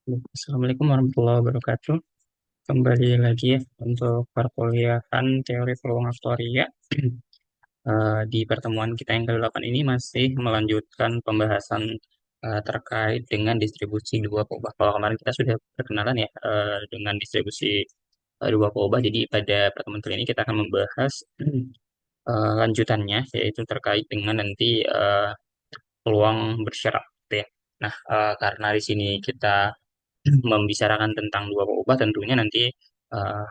Assalamualaikum warahmatullahi wabarakatuh. Kembali lagi ya untuk perkuliahan teori peluang aktuaria. Di pertemuan kita yang ke-8 ini masih melanjutkan pembahasan terkait dengan distribusi dua peubah. Kalau kemarin kita sudah perkenalan ya dengan distribusi dua peubah. Jadi pada pertemuan kali ini kita akan membahas lanjutannya, yaitu terkait dengan nanti peluang bersyarat, gitu ya. Nah, karena di sini kita membicarakan tentang dua peubah, tentunya nanti uh,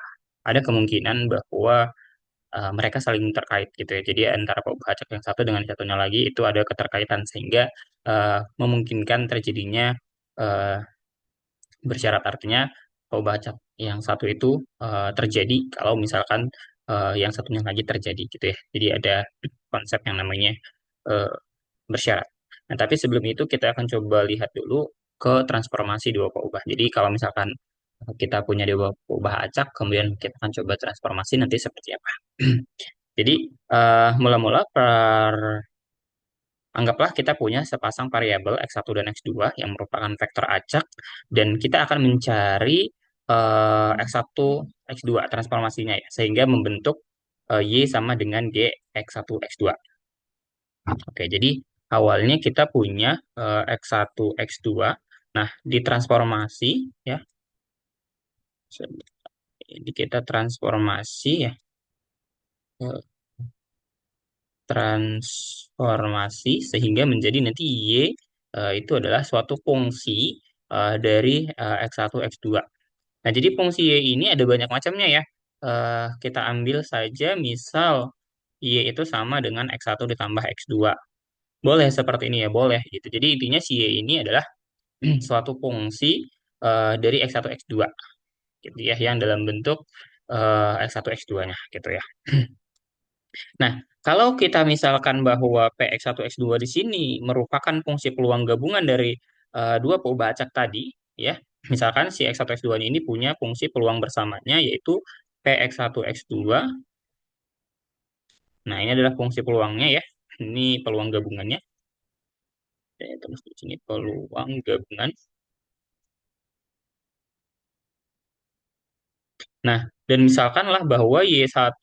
ada kemungkinan bahwa mereka saling terkait gitu ya. Jadi antara peubah acak yang satu dengan yang satunya lagi itu ada keterkaitan sehingga memungkinkan terjadinya uh, bersyarat, artinya peubah acak yang satu itu terjadi kalau misalkan yang satunya lagi terjadi gitu ya. Jadi ada konsep yang namanya uh, bersyarat. Nah, tapi sebelum itu kita akan coba lihat dulu ke transformasi dua peubah. Jadi kalau misalkan kita punya dua peubah acak, kemudian kita akan coba transformasi nanti seperti apa. Jadi mula-mula anggaplah kita punya sepasang variabel x1 dan x2 yang merupakan vektor acak dan kita akan mencari x1, x2 transformasinya ya, sehingga membentuk y sama dengan g x1, x2. Oke, jadi awalnya kita punya X1, X2. Nah, ditransformasi ya. Jadi kita transformasi ya. eh, Transformasi sehingga menjadi nanti Y itu adalah suatu fungsi dari X1, X2. Nah, jadi fungsi Y ini ada banyak macamnya ya. Kita ambil saja misal Y itu sama dengan X1 ditambah X2. Boleh seperti ini ya, boleh gitu. Jadi intinya si Y ini adalah suatu fungsi dari X1 X2 gitu ya, yang dalam bentuk X1 X2-nya gitu ya. Nah, kalau kita misalkan bahwa Px1 X2 di sini merupakan fungsi peluang gabungan dari dua peubah acak tadi ya. Misalkan si X1 X2 ini punya fungsi peluang bersamanya yaitu Px1 X2. Nah, ini adalah fungsi peluangnya ya. Ini peluang gabungannya. Terus di sini peluang gabungan. Nah, dan misalkanlah bahwa Y1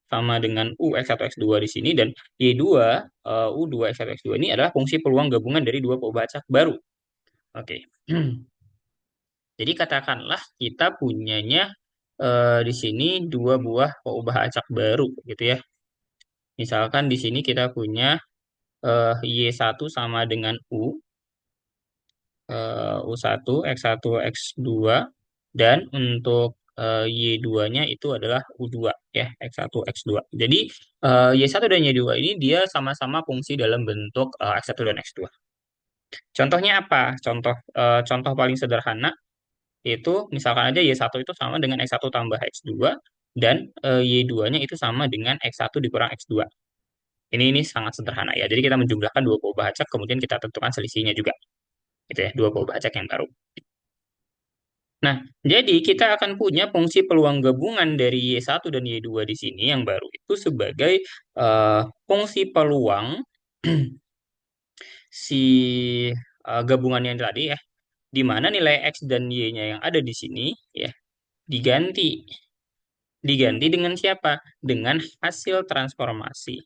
sama dengan U X1 X2 di sini dan Y2 U2 X1 X2 ini adalah fungsi peluang gabungan dari dua peubah acak baru. Oke. Jadi katakanlah kita punyanya di sini dua buah peubah acak baru gitu ya. Misalkan di sini kita punya Y1 sama dengan U1, X1, X2, dan untuk Y2-nya itu adalah U2 ya, X1, X2. Jadi Y1 dan Y2 ini dia sama-sama fungsi dalam bentuk X1 dan X2. Contohnya apa? Contoh paling sederhana itu misalkan aja Y1 itu sama dengan X1 tambah X2 dan Y2-nya itu sama dengan X1 dikurang X2. Ini sangat sederhana ya. Jadi kita menjumlahkan dua peubah acak kemudian kita tentukan selisihnya juga. Gitu ya, dua peubah acak yang baru. Nah, jadi kita akan punya fungsi peluang gabungan dari Y1 dan Y2 di sini yang baru itu sebagai fungsi peluang si gabungan yang tadi ya, di mana nilai X dan Y-nya yang ada di sini ya diganti. Diganti dengan siapa? Dengan hasil transformasi.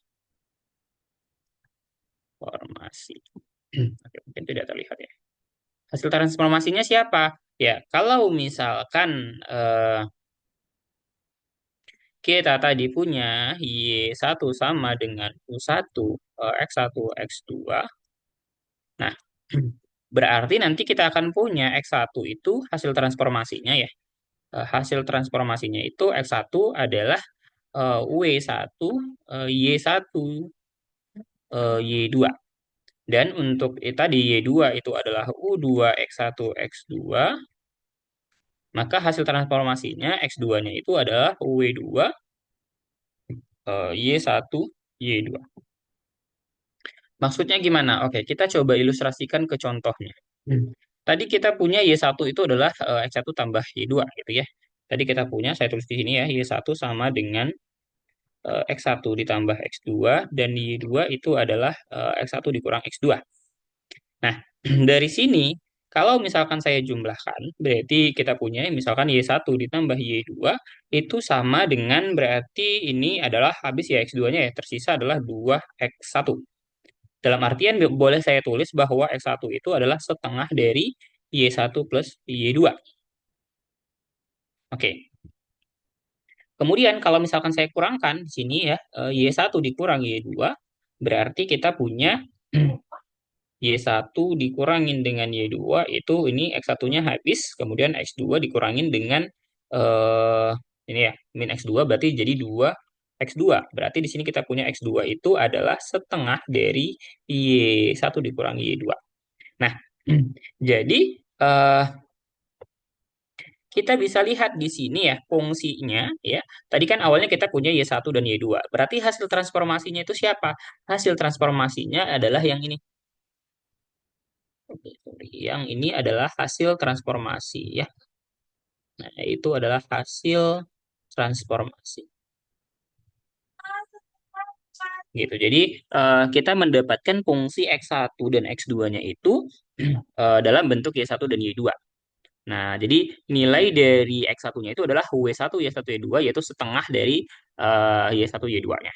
Formasi. Oke, mungkin tidak terlihat ya. Hasil transformasinya siapa? Ya, kalau misalkan kita tadi punya Y1 sama dengan U1, X1, X2. Nah, berarti nanti kita akan punya X1 itu hasil transformasinya ya. Hasil transformasinya itu X1 adalah W1, Y1, Y2. Dan untuk tadi Y2 itu adalah U2, X1, X2. Maka hasil transformasinya X2-nya itu adalah W2, Y1, Y2. Maksudnya gimana? Oke, kita coba ilustrasikan ke contohnya. Tadi kita punya Y1 itu adalah X1 tambah Y2 gitu ya. Tadi kita punya, saya tulis di sini ya, Y1 sama dengan X1 ditambah X2 dan Y2 itu adalah X1 dikurang X2. Nah, dari sini Kalau misalkan saya jumlahkan, berarti kita punya misalkan Y1 ditambah Y2 itu sama dengan berarti ini adalah habis ya X2-nya ya, tersisa adalah 2X1. Dalam artian boleh saya tulis bahwa X1 itu adalah setengah dari Y1 plus Y2. Oke. Kemudian kalau misalkan saya kurangkan di sini ya, Y1 dikurang Y2, berarti kita punya Y1 dikurangin dengan Y2 itu ini X1-nya habis, kemudian X2 dikurangin dengan eh ini ya, min X2 berarti jadi 2X2. Berarti di sini kita punya X2 itu adalah setengah dari Y1 dikurangi Y2. Nah, jadi eh kita bisa lihat di sini ya fungsinya ya. Tadi kan awalnya kita punya Y1 dan Y2. Berarti hasil transformasinya itu siapa? Hasil transformasinya adalah yang ini. Oke, sorry. Yang ini adalah hasil transformasi ya. Nah, itu adalah hasil transformasi. Gitu. Jadi kita mendapatkan fungsi X1 dan X2-nya itu dalam bentuk Y1 dan Y2. Nah, jadi nilai dari X1-nya itu adalah W1, Y1, Y2, yaitu setengah dari Y1, Y2-nya.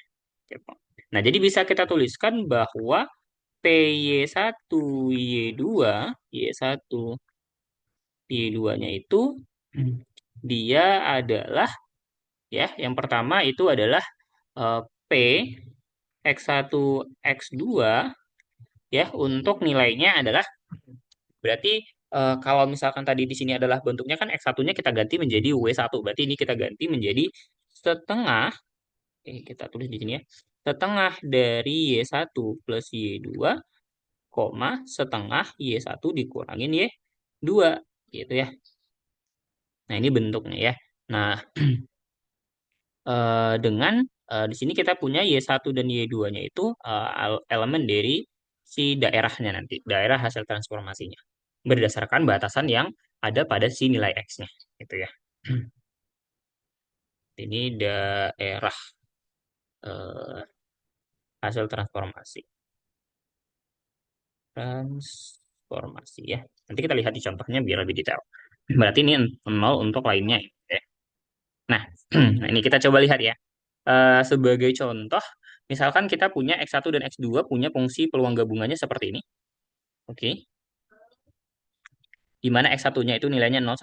Gitu. Nah, jadi bisa kita tuliskan bahwa PY1, Y2, Y1, Y2-nya itu dia adalah ya, yang pertama itu adalah P X1, X2 ya, untuk nilainya adalah berarti kalau misalkan tadi di sini adalah bentuknya kan X1-nya kita ganti menjadi W1. Berarti ini kita ganti menjadi setengah, kita tulis di sini ya, setengah dari Y1 plus Y2, koma, setengah Y1 dikurangin Y2. Gitu ya. Nah, ini bentuknya ya. Nah, dengan di sini kita punya Y1 dan Y2-nya itu elemen dari si daerahnya nanti, daerah hasil transformasinya. Berdasarkan batasan yang ada pada si nilai X-nya. Gitu ya. Ini daerah eh, hasil transformasi. Transformasi ya. Nanti kita lihat di contohnya biar lebih detail. Berarti ini 0 untuk lainnya. Ya. Nah, nah, ini kita coba lihat ya. Sebagai contoh, misalkan kita punya X1 dan X2 punya fungsi peluang gabungannya seperti ini. Oke. Di mana X1-nya itu nilainya 0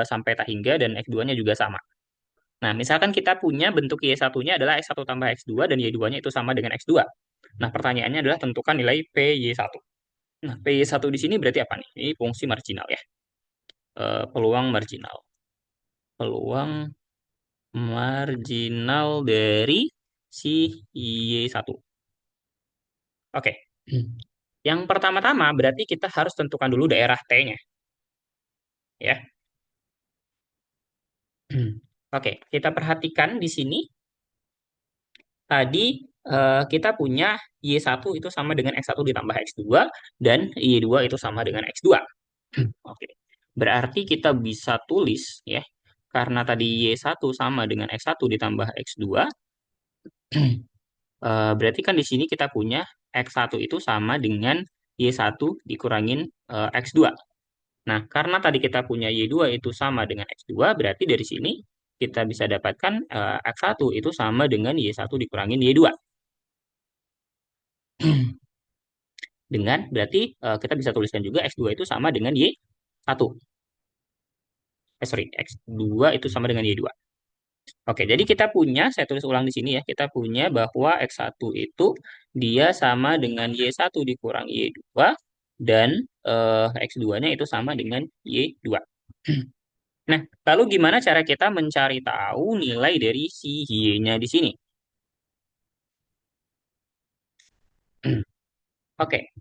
sampai tak hingga dan X2-nya juga sama. Nah, misalkan kita punya bentuk Y1-nya adalah X1 tambah X2 dan Y2-nya itu sama dengan X2. Nah, pertanyaannya adalah tentukan nilai PY1. Nah, PY1 di sini berarti apa nih? Ini fungsi marginal ya. Peluang marginal. Peluang marginal dari si Y1. Oke. Yang pertama-tama berarti kita harus tentukan dulu daerah T-nya. Ya. Oke, kita perhatikan di sini. Tadi kita punya Y1 itu sama dengan X1 ditambah X2 dan Y2 itu sama dengan X2. Oke. Berarti kita bisa tulis ya, karena tadi Y1 sama dengan X1 ditambah X2, berarti kan di sini kita punya X1 itu sama dengan Y1 dikurangin X2. Nah, karena tadi kita punya Y2 itu sama dengan X2, berarti dari sini kita bisa dapatkan X1 itu sama dengan Y1 dikurangin Y2. Dengan berarti kita bisa tuliskan juga X2 itu sama dengan Y1. Sorry, X2 itu sama dengan Y2. Oke, jadi kita punya, saya tulis ulang di sini ya, kita punya bahwa X1 itu dia sama dengan Y1 dikurang Y2, dan X2-nya itu sama dengan Y2. Nah, lalu gimana cara kita mencari tahu nilai dari si Y-nya di sini? Oke,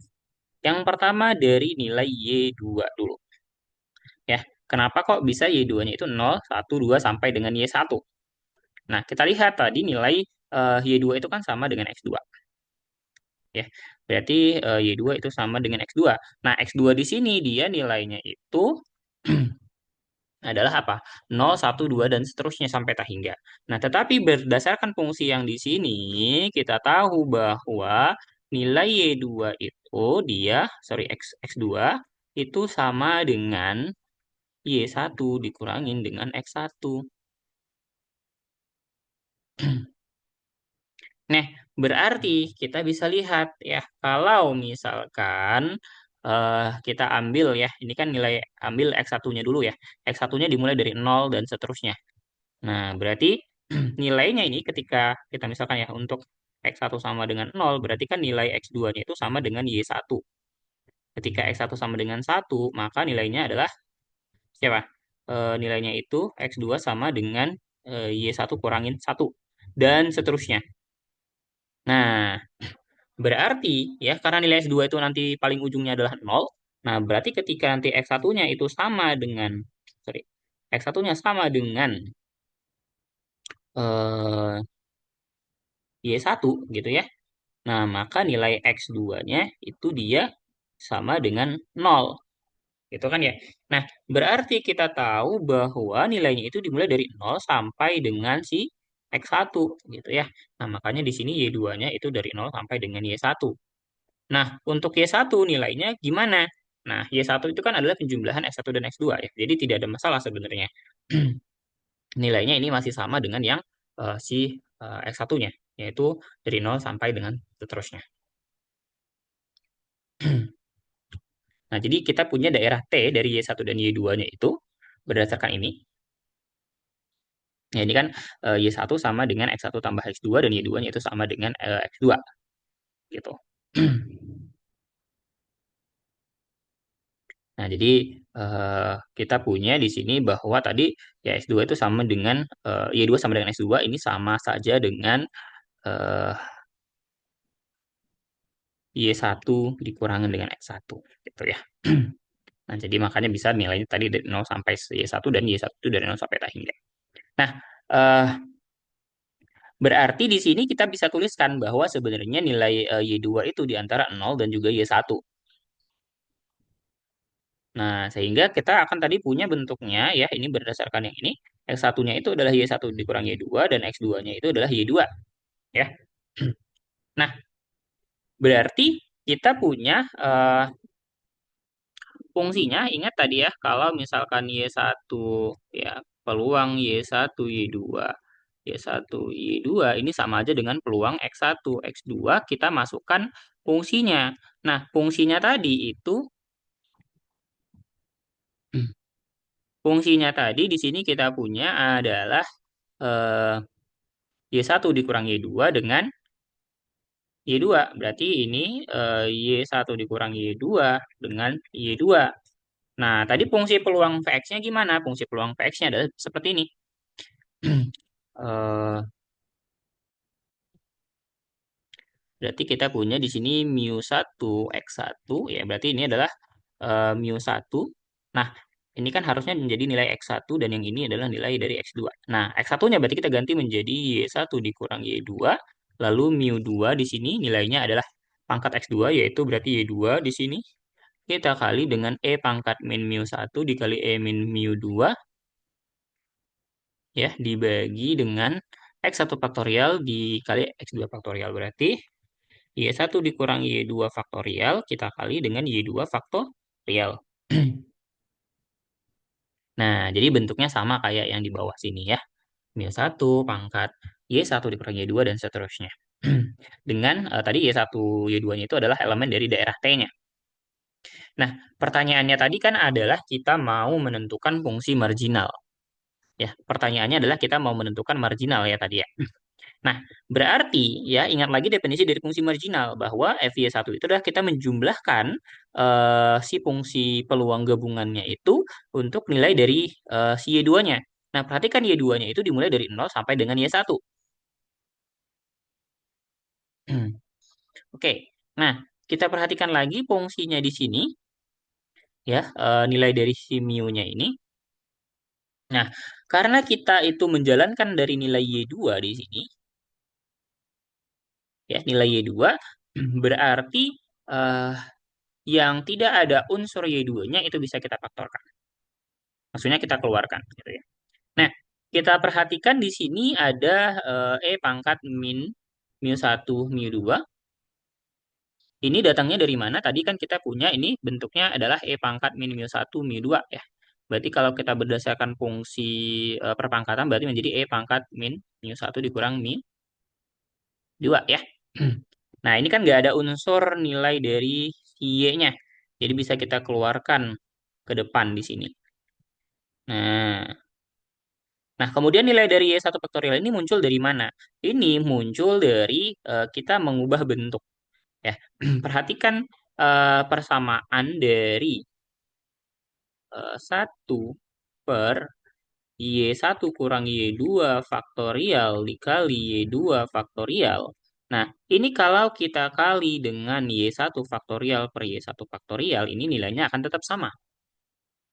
yang pertama dari nilai Y2 dulu. Ya, kenapa kok bisa Y2-nya itu 0, 1, 2 sampai dengan Y1? Nah, kita lihat tadi nilai Y2 itu kan sama dengan X2. Ya, berarti Y2 itu sama dengan X2. Nah, X2 di sini dia nilainya itu adalah apa? 0, 1, 2, dan seterusnya sampai tak hingga. Nah, tetapi berdasarkan fungsi yang di sini, kita tahu bahwa nilai Y2 itu dia, sorry, X2, itu sama dengan Y1 dikurangin dengan X1. Nah, berarti kita bisa lihat ya, kalau misalkan kita ambil ya, ini kan nilai ambil X1-nya dulu ya. X1-nya dimulai dari 0 dan seterusnya. Nah, berarti nilainya ini ketika kita misalkan ya untuk X1 sama dengan 0, berarti kan nilai X2-nya itu sama dengan Y1. Ketika X1 sama dengan 1, maka nilainya adalah siapa? Nilainya itu X2 sama dengan Y1 kurangin 1. Dan seterusnya. Nah, berarti ya karena nilai S2 itu nanti paling ujungnya adalah 0. Nah, berarti ketika nanti X1-nya itu sama dengan sorry, X1-nya sama dengan eh, Y1 gitu ya. Nah, maka nilai X2-nya itu dia sama dengan 0. Gitu kan ya. Nah, berarti kita tahu bahwa nilainya itu dimulai dari 0 sampai dengan si X1 gitu ya. Nah, makanya di sini Y2-nya itu dari 0 sampai dengan Y1. Nah, untuk Y1 nilainya gimana? Nah, Y1 itu kan adalah penjumlahan X1 dan X2 ya. Jadi tidak ada masalah sebenarnya. Nilainya ini masih sama dengan yang si X1-nya, yaitu dari 0 sampai dengan seterusnya. Nah, jadi kita punya daerah T dari Y1 dan Y2-nya itu berdasarkan ini. Ya, ini kan Y1 sama dengan X1 tambah X2 dan Y2-nya itu sama dengan X2 gitu. Nah, jadi kita punya di sini bahwa tadi ya X2 itu sama dengan Y2 sama dengan X2 ini sama saja dengan eh, Y1 dikurangin dengan X1 gitu ya. Nah, jadi makanya bisa nilainya tadi dari 0 sampai Y1 dan Y1 itu dari 0 sampai tak hingga. Nah, eh, berarti di sini kita bisa tuliskan bahwa sebenarnya nilai Y2 itu di antara 0 dan juga Y1. Nah, sehingga kita akan tadi punya bentuknya ya, ini berdasarkan yang ini. X1-nya itu adalah Y1 dikurang Y2 dan X2-nya itu adalah Y2 ya. Nah, berarti kita punya fungsinya, ingat tadi ya, kalau misalkan Y1 ya, peluang Y1 Y2 Y1 Y2 ini sama aja dengan peluang X1 X2 kita masukkan fungsinya. Nah, fungsinya tadi itu fungsinya tadi di sini kita punya adalah eh, Y1 dikurang Y2 dengan Y2. Berarti ini Y1 dikurang Y2 dengan Y2. Nah, tadi fungsi peluang Vx-nya gimana? Fungsi peluang Vx-nya adalah seperti ini. Eh, Berarti kita punya di sini mu1 X1, ya berarti ini adalah mu1. Nah, ini kan harusnya menjadi nilai X1 dan yang ini adalah nilai dari X2. Nah, X1-nya berarti kita ganti menjadi Y1 dikurang Y2, lalu mu2 di sini nilainya adalah pangkat X2, yaitu berarti Y2 di sini kita kali dengan E pangkat min mu1 dikali E min mu2, ya, dibagi dengan X1 faktorial dikali X2 faktorial. Berarti Y1 dikurang Y2 faktorial kita kali dengan Y2 faktorial. Nah, jadi bentuknya sama kayak yang di bawah sini ya. Y1 pangkat Y1 dikurang Y2 dan seterusnya. Dengan tadi Y1, Y2-nya itu adalah elemen dari daerah T-nya. Nah, pertanyaannya tadi kan adalah kita mau menentukan fungsi marginal. Ya, pertanyaannya adalah kita mau menentukan marginal ya tadi ya. Nah, berarti ya ingat lagi definisi dari fungsi marginal bahwa FY1 itu adalah kita menjumlahkan si fungsi peluang gabungannya itu untuk nilai dari si Y2-nya. Nah, perhatikan Y2-nya itu dimulai dari 0 sampai dengan Y1. Oke. Nah, kita perhatikan lagi fungsinya di sini ya, nilai dari si mu-nya ini. Nah, karena kita itu menjalankan dari nilai Y2 di sini, ya nilai Y2 berarti eh, yang tidak ada unsur Y2-nya itu bisa kita faktorkan. Maksudnya kita keluarkan gitu ya. Nah, kita perhatikan di sini ada E pangkat min mu1 mu2 Ini datangnya dari mana? Tadi kan kita punya ini bentuknya adalah E pangkat min mu 1 mu 2 ya. Berarti kalau kita berdasarkan fungsi perpangkatan berarti menjadi E pangkat min mu 1 dikurang mu 2 ya. Nah, ini kan nggak ada unsur nilai dari si Y-nya. Jadi bisa kita keluarkan ke depan di sini. Nah, nah, kemudian nilai dari Y1 faktorial ini muncul dari mana? Ini muncul dari kita mengubah bentuk ya. Perhatikan persamaan dari 1 per Y1 kurang Y2 faktorial dikali Y2 faktorial. Nah, ini kalau kita kali dengan Y1 faktorial per Y1 faktorial, ini nilainya akan tetap sama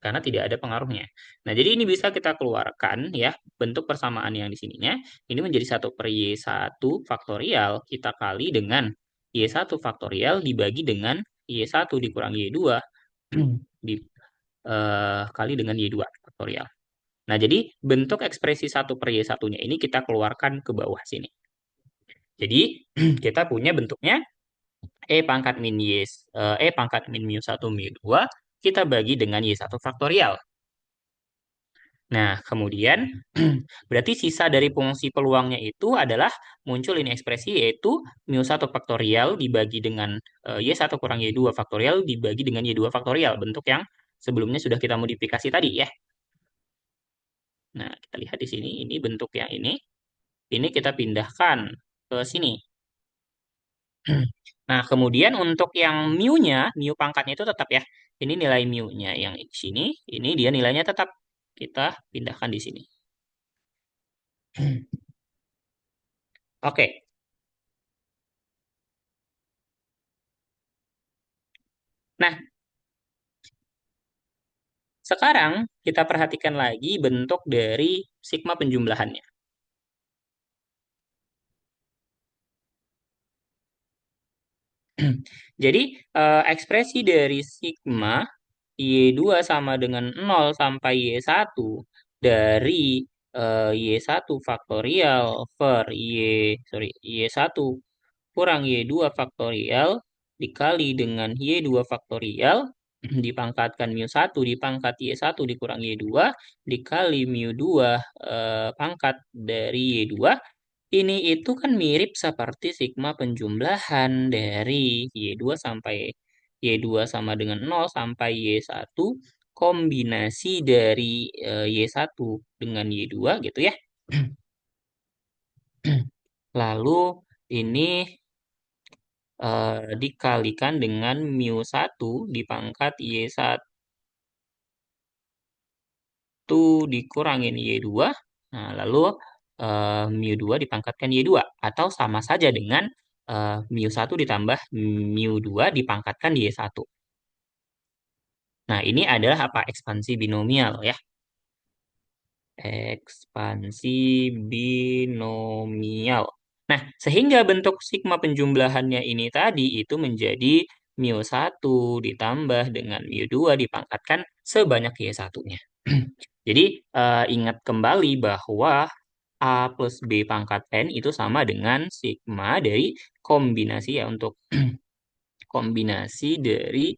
karena tidak ada pengaruhnya. Nah, jadi ini bisa kita keluarkan ya, bentuk persamaan yang di sininya. Ini menjadi 1 per Y1 faktorial kita kali dengan Y1 faktorial dibagi dengan Y1 dikurang Y2 kali dengan Y2 faktorial. Nah, jadi bentuk ekspresi 1 per Y1-nya ini kita keluarkan ke bawah sini. Jadi, kita punya bentuknya E pangkat min mu 1 mu 2 kita bagi dengan Y1 faktorial. Nah, kemudian berarti sisa dari fungsi peluangnya itu adalah muncul ini ekspresi yaitu mu 1 faktorial dibagi dengan Y1 kurang Y2 faktorial dibagi dengan Y2 faktorial. Bentuk yang sebelumnya sudah kita modifikasi tadi ya. Nah, kita lihat di sini, ini bentuk yang ini kita pindahkan ke sini. Nah, kemudian untuk yang mu-nya, mu pangkatnya itu tetap ya. Ini nilai mu-nya yang di sini, ini dia nilainya tetap. Kita pindahkan di sini. Oke. Nah, sekarang kita perhatikan lagi bentuk dari sigma penjumlahannya. Jadi, ekspresi dari sigma Y2 sama dengan 0 sampai Y1 dari Y1 faktorial per Y1 kurang Y2 faktorial dikali dengan Y2 faktorial dipangkatkan mu 1 dipangkat Y1 dikurang Y2 dikali mu 2 pangkat dari Y2 ini itu kan mirip seperti sigma penjumlahan dari Y2 sampai Y2 sama dengan 0 sampai Y1 kombinasi dari Y1 dengan Y2 gitu ya. Lalu ini dikalikan dengan mu 1 dipangkat Y1 dikurangin Y2. Nah, lalu mu 2 dipangkatkan Y2. Atau sama saja dengan mu 1 ditambah mu 2 dipangkatkan Y1. Nah, ini adalah apa? Ekspansi binomial ya. Ekspansi binomial. Nah, sehingga bentuk sigma penjumlahannya ini tadi itu menjadi mu 1 ditambah dengan mu 2 dipangkatkan sebanyak Y1-nya. Jadi, ingat kembali bahwa A plus B pangkat N itu sama dengan sigma dari kombinasi ya untuk kombinasi dari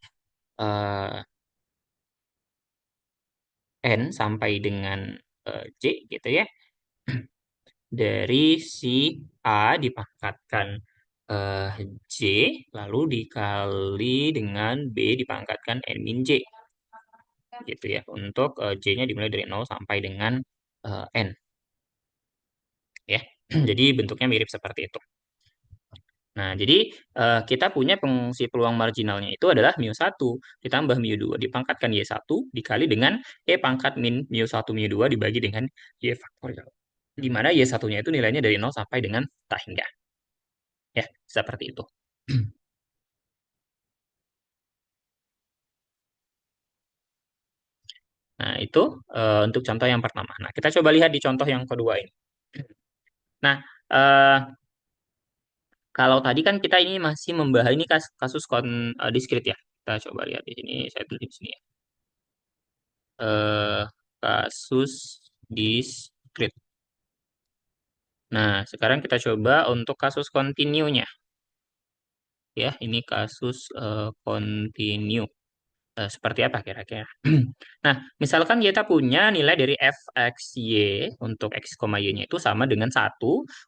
eh, N sampai dengan J gitu ya. Dari si A dipangkatkan eh, J, lalu dikali dengan B dipangkatkan N min J. Gitu ya, untuk J-nya dimulai dari 0 sampai dengan N. Ya, jadi bentuknya mirip seperti itu. Nah, jadi kita punya fungsi peluang marginalnya itu adalah mu 1 ditambah mu 2 dipangkatkan Y1 dikali dengan E pangkat min mu 1 mu 2 dibagi dengan Y faktorial. Di mana Y1-nya itu nilainya dari 0 sampai dengan tak hingga. Ya, seperti itu. Nah, itu untuk contoh yang pertama. Nah, kita coba lihat di contoh yang kedua ini. Nah, eh, kalau tadi kan kita ini masih membahas ini kasus diskrit ya. Kita coba lihat di sini, saya tulis di sini ya. eh, Kasus diskrit. Nah, sekarang kita coba untuk kasus kontinunya. ya, ini kasus continue. Seperti apa kira-kira? Nah, misalkan kita punya nilai dari f(x, y) untuk x, y-nya itu sama dengan 1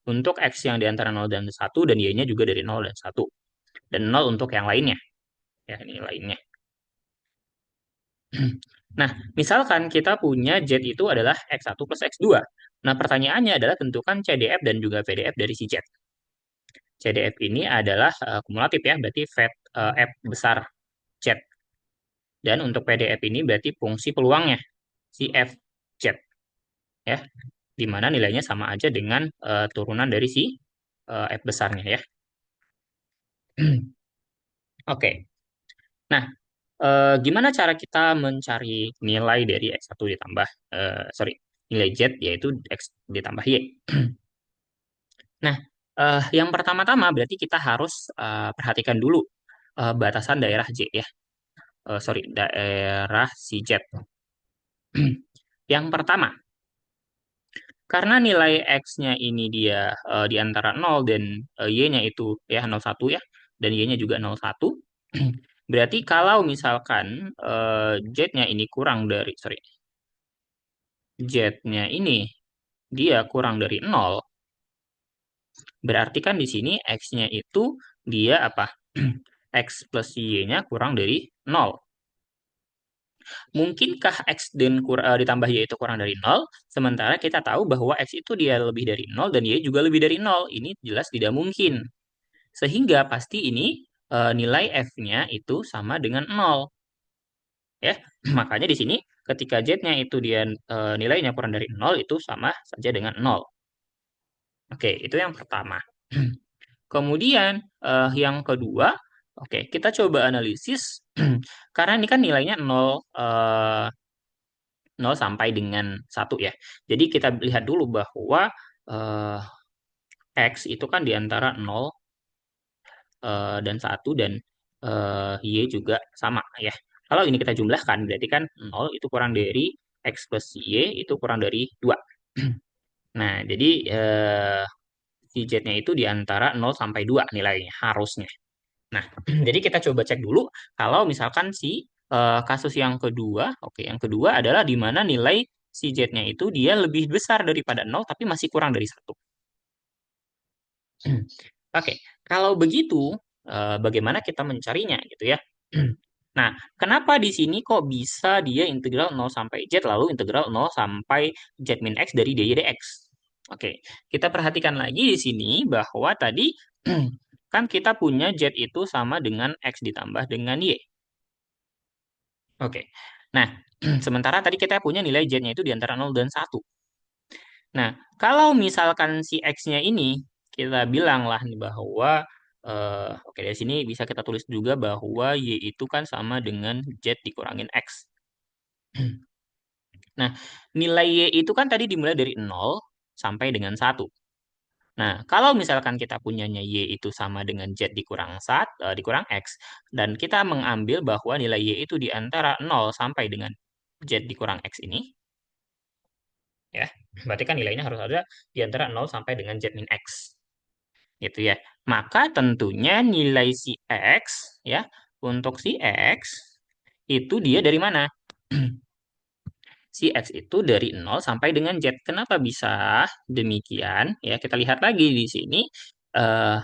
untuk x yang di antara 0 dan 1 dan y-nya juga dari 0 dan 1. Dan 0 untuk yang lainnya. Ya, ini lainnya. Nah, misalkan kita punya Z itu adalah X1 plus X2. Nah, pertanyaannya adalah tentukan CDF dan juga VDF dari si Z. CDF ini adalah kumulatif ya, berarti F besar Z. Dan untuk PDF ini berarti fungsi peluangnya, si F Z. Ya, di mana nilainya sama aja dengan turunan dari si F besarnya ya. Oke. Nah, gimana cara kita mencari nilai dari X1 ditambah, sorry, nilai Z, yaitu X ditambah Y? Nah, yang pertama-tama berarti kita harus perhatikan dulu batasan daerah J ya. Sorry, daerah si Z. Yang pertama, karena nilai X-nya ini dia di antara 0 dan Y-nya itu ya 0,1 ya, dan Y-nya juga 0,1, berarti kalau misalkan Z-nya ini kurang dari, sorry, Z-nya ini dia kurang dari 0, berarti kan di sini X-nya itu dia apa? X plus Y-nya kurang dari 0. Mungkinkah X ditambah Y itu kurang dari 0, sementara kita tahu bahwa X itu dia lebih dari 0 dan Y juga lebih dari 0. Ini jelas tidak mungkin. Sehingga pasti ini nilai F-nya itu sama dengan 0. Ya, makanya di sini ketika Z-nya itu dia nilainya kurang dari 0 itu sama saja dengan 0. Oke, itu yang pertama. Kemudian yang kedua, oke, kita coba analisis karena ini kan nilainya 0 sampai dengan 1 ya. Jadi kita lihat dulu bahwa eh, X itu kan di antara 0 dan 1 dan Y juga sama ya. Kalau ini kita jumlahkan berarti kan 0 itu kurang dari X plus Y itu kurang dari 2. Nah, jadi si Z-nya itu di antara 0 sampai 2 nilainya harusnya. Nah, jadi kita coba cek dulu kalau misalkan si kasus yang kedua, oke, yang kedua adalah di mana nilai si Z-nya itu dia lebih besar daripada 0 tapi masih kurang dari 1. Oke, kalau begitu bagaimana kita mencarinya gitu ya? Nah, kenapa di sini kok bisa dia integral 0 sampai Z lalu integral 0 sampai Z min X dari dy dx? Oke, kita perhatikan lagi di sini bahwa tadi kan kita punya Z itu sama dengan X ditambah dengan Y. Oke. Nah, sementara tadi kita punya nilai Z-nya itu di antara 0 dan 1. Nah, kalau misalkan si X-nya ini kita bilanglah nih bahwa oke, dari sini bisa kita tulis juga bahwa Y itu kan sama dengan Z dikurangin X. Nah, nilai Y itu kan tadi dimulai dari 0 sampai dengan 1. Nah, kalau misalkan kita punyanya Y itu sama dengan Z dikurang 1, dikurang X, dan kita mengambil bahwa nilai Y itu di antara 0 sampai dengan Z dikurang X ini, ya, berarti kan nilainya harus ada di antara 0 sampai dengan Z min X. Gitu ya. Maka tentunya nilai si X, ya, untuk si X, itu dia dari mana? Si X itu dari 0 sampai dengan Z. Kenapa bisa demikian? Ya, kita lihat lagi di sini. eh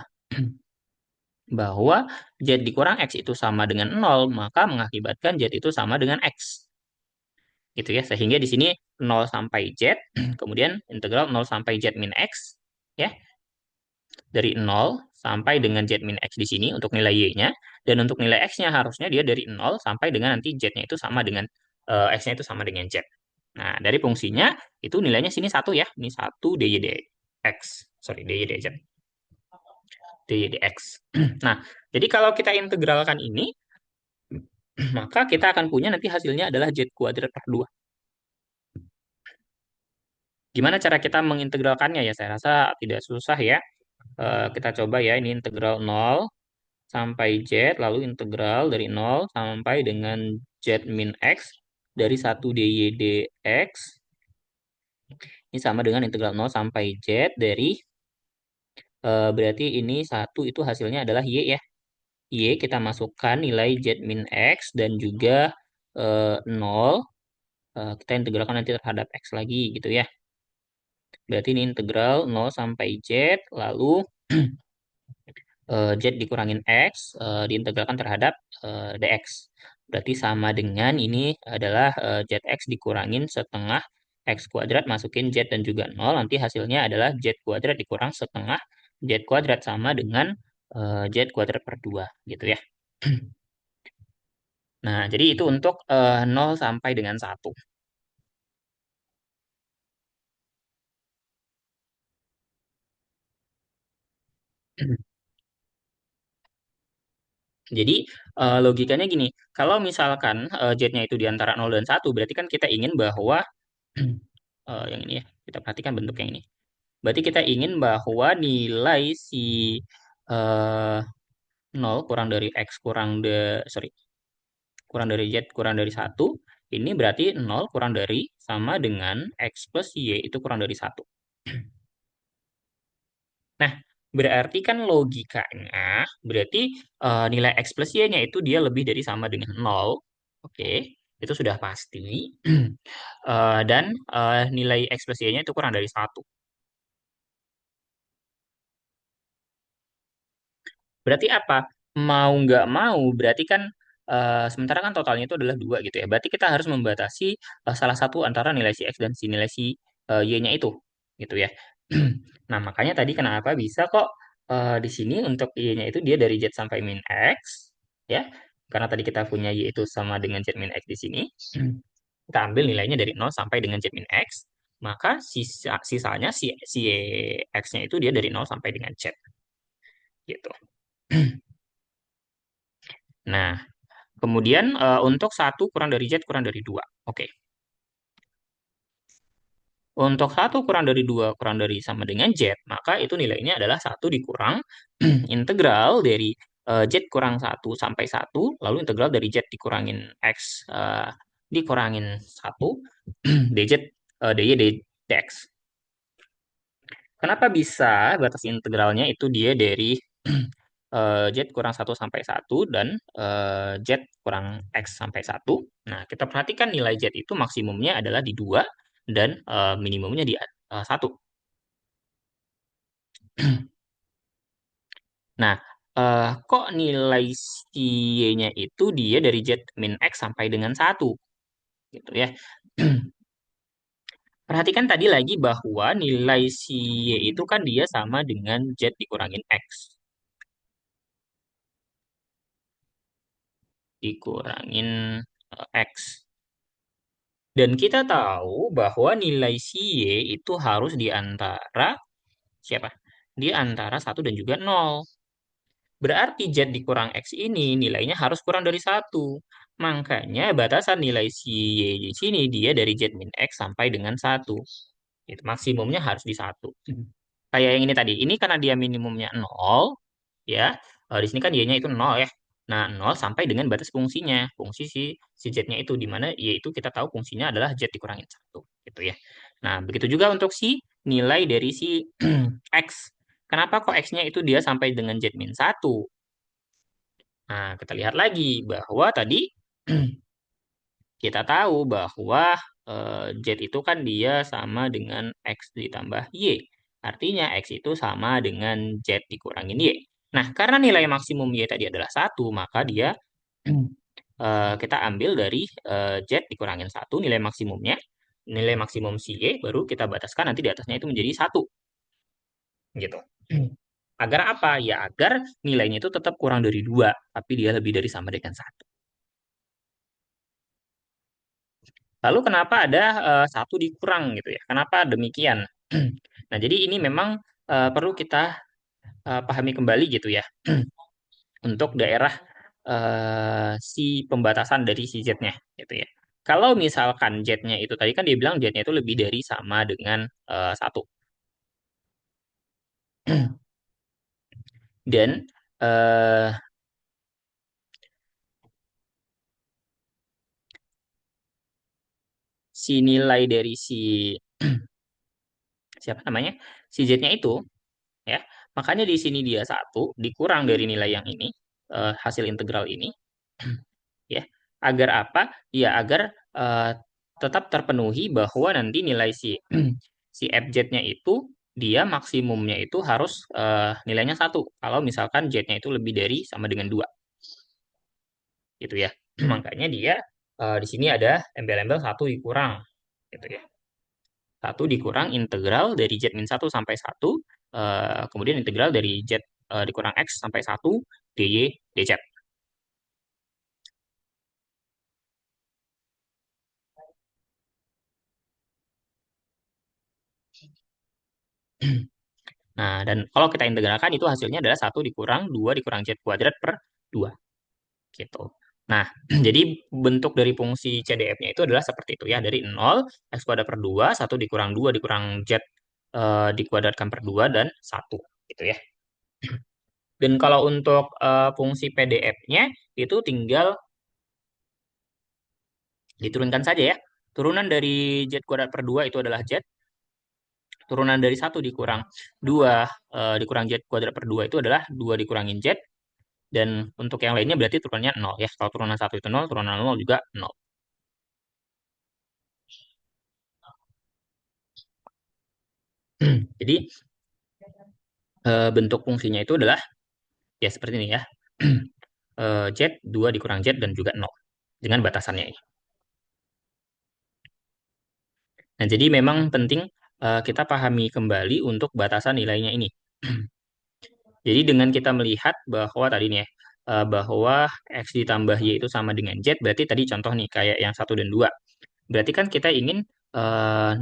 bahwa Z dikurang X itu sama dengan 0, maka mengakibatkan Z itu sama dengan X. Gitu ya, sehingga di sini 0 sampai Z, kemudian integral 0 sampai Z min X, ya, dari 0 sampai dengan Z min X di sini untuk nilai Y-nya, dan untuk nilai X-nya harusnya dia dari 0 sampai dengan nanti Z-nya itu sama dengan, X-nya itu sama dengan Z. Nah, dari fungsinya, itu nilainya sini 1 ya, ini 1 dy dx, sorry, dy dz, dy dx. Nah, jadi kalau kita integralkan ini, maka kita akan punya nanti hasilnya adalah Z kuadrat per 2. Gimana cara kita mengintegralkannya ya? Saya rasa tidak susah ya. Kita coba ya, ini integral 0 sampai Z, lalu integral dari 0 sampai dengan Z min X dari 1 dy dx. Ini sama dengan integral 0 sampai Z dari, berarti ini 1 itu hasilnya adalah Y ya. Y kita masukkan nilai Z min X dan juga 0. Kita integralkan nanti terhadap X lagi gitu ya. Berarti ini integral 0 sampai Z, lalu Z dikurangin X, diintegralkan terhadap dx. Berarti sama dengan ini adalah Zx dikurangin setengah X kuadrat, masukin Z dan juga 0. Nanti hasilnya adalah Z kuadrat dikurang setengah Z kuadrat sama dengan Z kuadrat per 2 gitu ya. Nah, jadi itu untuk 0 sampai dengan 1. Jadi logikanya gini, kalau misalkan Z-nya itu di antara 0 dan 1, berarti kan kita ingin bahwa yang ini ya, kita perhatikan bentuk yang ini. Berarti kita ingin bahwa nilai si eh, 0 kurang dari X kurang dari Z kurang dari 1, ini berarti 0 kurang dari sama dengan X plus Y itu kurang dari 1. Nah, berarti kan logikanya, berarti nilai X plus Y-nya itu dia lebih dari sama dengan 0. Oke, itu sudah pasti. Dan nilai X plus Y-nya itu kurang dari 1. Berarti apa? Mau nggak mau, berarti kan sementara kan totalnya itu adalah 2 gitu ya. Berarti kita harus membatasi salah satu antara nilai si X dan si nilai si Y-nya itu. Gitu ya. Nah, makanya tadi kenapa bisa kok di sini untuk Y-nya itu dia dari Z sampai min X. Ya. Karena tadi kita punya Y itu sama dengan Z min X di sini. Kita ambil nilainya dari 0 sampai dengan Z min X. Maka sisanya si X-nya itu dia dari 0 sampai dengan Z. Gitu. Nah, kemudian untuk satu kurang dari Z kurang dari 2. Oke. Untuk satu kurang dari 2 kurang dari sama dengan Z, maka itu nilainya adalah satu dikurang integral dari Z kurang satu sampai satu, lalu integral dari Z dikurangin X dikurangin satu dz dy dx. Kenapa bisa batas integralnya itu dia dari Z kurang satu sampai satu dan Z kurang X sampai satu. Nah, kita perhatikan nilai Z itu maksimumnya adalah di 2 dan minimumnya di 1. Nah, kok nilai si Y-nya itu dia dari Z min X sampai dengan 1 gitu ya. Perhatikan tadi lagi bahwa nilai si Y itu kan dia sama dengan Z dikurangin X. Dikurangin X. Dan kita tahu bahwa nilai si Y itu harus di antara siapa? Di antara satu dan juga 0. Berarti Z dikurang X ini nilainya harus kurang dari satu. Makanya batasan nilai si Y di sini dia dari Z min X sampai dengan satu. Itu maksimumnya harus di satu. Kayak yang ini tadi. Ini karena dia minimumnya 0, ya. Di sini kan Y-nya itu 0 ya. Nah, 0 sampai dengan batas fungsinya. Fungsi si Z-nya itu, di mana Y itu kita tahu fungsinya adalah Z dikurangin satu, gitu ya. Nah, begitu juga untuk si nilai dari si X. Kenapa kok X-nya itu dia sampai dengan Z min satu? Nah, kita lihat lagi bahwa tadi kita tahu bahwa Z itu kan dia sama dengan X ditambah Y. Artinya X itu sama dengan Z dikurangin Y. Nah, karena nilai maksimum Y tadi adalah satu, maka dia kita ambil dari Z dikurangin satu nilai maksimumnya. Nilai maksimum si Y baru kita bataskan nanti di atasnya itu menjadi satu. Gitu. Agar apa? Ya agar nilainya itu tetap kurang dari 2, tapi dia lebih dari sama dengan satu. Lalu kenapa ada satu dikurang gitu ya? Kenapa demikian? Nah, jadi ini memang perlu kita pahami kembali gitu ya untuk daerah si pembatasan dari si Z-nya gitu ya. Kalau misalkan Z-nya itu tadi kan dia bilang Z-nya itu lebih dari sama dengan satu. Dan eh, si nilai dari si siapa namanya si Z-nya itu ya makanya di sini dia satu dikurang dari nilai yang ini hasil integral ini, ya. Agar apa? Ya, agar eh, tetap terpenuhi bahwa nanti nilai si si fz-nya itu dia maksimumnya itu harus nilainya satu. Kalau misalkan z-nya itu lebih dari sama dengan dua, gitu ya. Makanya dia di sini ada embel-embel satu dikurang, gitu ya. Satu dikurang integral dari z min satu sampai satu, kemudian integral dari z dikurang x sampai satu dy dz. Nah, dan kalau kita integralkan itu hasilnya adalah satu dikurang 2 dikurang z kuadrat per 2 gitu. Nah, jadi bentuk dari fungsi CDF-nya itu adalah seperti itu ya, dari 0 x kuadrat per 2 1 dikurang 2 dikurang z dikuadratkan per 2 dan satu gitu ya. Dan kalau untuk fungsi PDF-nya itu tinggal diturunkan saja ya. Turunan dari z kuadrat per 2 itu adalah z, turunan dari satu dikurang 2 dikurang z kuadrat per 2 itu adalah 2 dikurangin z, dan untuk yang lainnya berarti turunannya nol ya. Kalau turunan satu itu nol, turunan nol juga nol. Jadi bentuk fungsinya itu adalah ya seperti ini ya. Z 2 dikurang Z dan juga nol dengan batasannya ini. Nah, jadi memang penting kita pahami kembali untuk batasan nilainya ini. Jadi dengan kita melihat bahwa tadi nih ya, bahwa X ditambah Y itu sama dengan Z, berarti tadi contoh nih kayak yang satu dan 2. Berarti kan kita ingin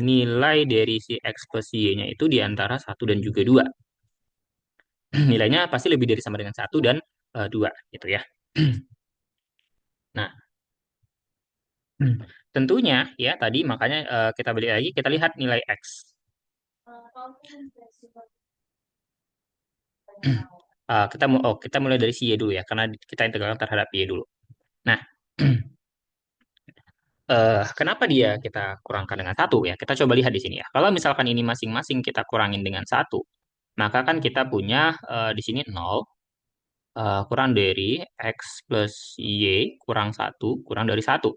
nilai dari si X plus Y-nya itu di antara satu dan juga 2. Nilainya pasti lebih dari sama dengan satu dan 2 gitu ya. Nah, tentunya ya tadi makanya kita balik lagi kita lihat nilai X. Kita mulai dari si Y dulu ya karena kita integralkan terhadap Y dulu. Nah, kenapa dia kita kurangkan dengan satu ya? Kita coba lihat di sini ya. Kalau misalkan ini masing-masing kita kurangin dengan satu, maka kan kita punya di sini nol kurang dari X plus Y kurang satu kurang dari satu.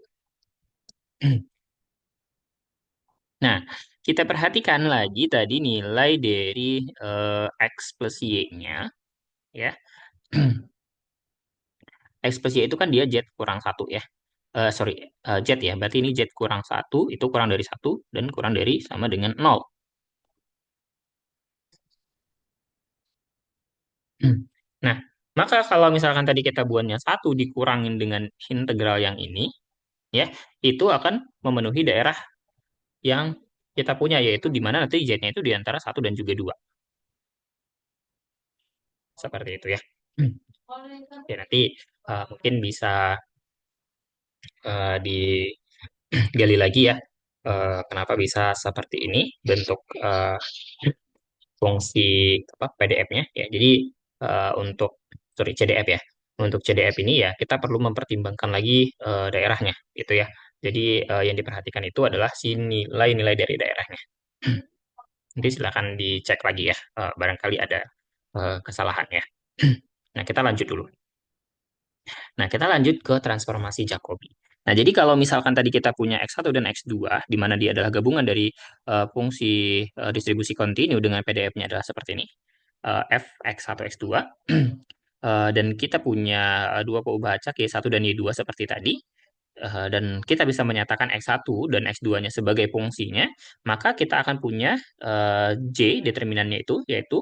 Nah, kita perhatikan lagi tadi nilai dari X plus Y-nya ya. X plus Y itu kan dia Z kurang satu ya. Sorry, Z ya. Berarti ini Z kurang satu, itu kurang dari satu, dan kurang dari sama dengan nol. Nah, maka kalau misalkan tadi kita buatnya satu dikurangin dengan integral yang ini, ya, itu akan memenuhi daerah yang kita punya, yaitu di mana nanti Z-nya itu di antara satu dan juga dua. Seperti itu ya. Ya, nanti mungkin bisa digali lagi ya, kenapa bisa seperti ini bentuk fungsi apa PDF-nya ya. Jadi untuk sorry CDF ya. Untuk CDF ini ya kita perlu mempertimbangkan lagi daerahnya gitu ya. Jadi yang diperhatikan itu adalah si nilai-nilai dari daerahnya. Nanti silakan dicek lagi ya. Barangkali ada kesalahan ya. Nah, kita lanjut dulu. Nah, kita lanjut ke transformasi Jacobi. Nah, jadi kalau misalkan tadi kita punya X1 dan X2, di mana dia adalah gabungan dari fungsi distribusi kontinu dengan PDF-nya adalah seperti ini. F X1 X2. Dan kita punya dua peubah acak Y1 dan Y2 seperti tadi. Dan kita bisa menyatakan X1 dan X2-nya sebagai fungsinya, maka kita akan punya J determinannya itu, yaitu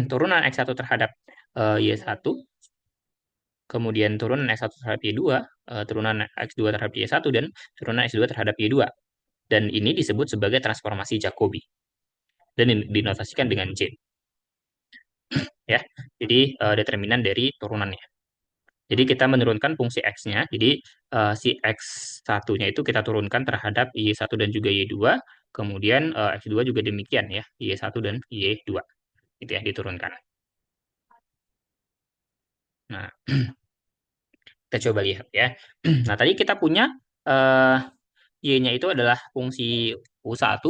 turunan X1 terhadap Y1, kemudian turunan X1 terhadap Y2, turunan X2 terhadap Y1, dan turunan X2 terhadap Y2. Dan ini disebut sebagai transformasi Jacobi. Dan dinotasikan dengan J. Ya, jadi determinan dari turunannya. Jadi kita menurunkan fungsi X-nya. Jadi si X1-nya itu kita turunkan terhadap Y1 dan juga Y2. Kemudian X2 juga demikian ya, Y1 dan Y2. Itu ya, diturunkan. Nah, kita coba lihat ya. Nah, tadi kita punya eh, Y-nya itu adalah fungsi U1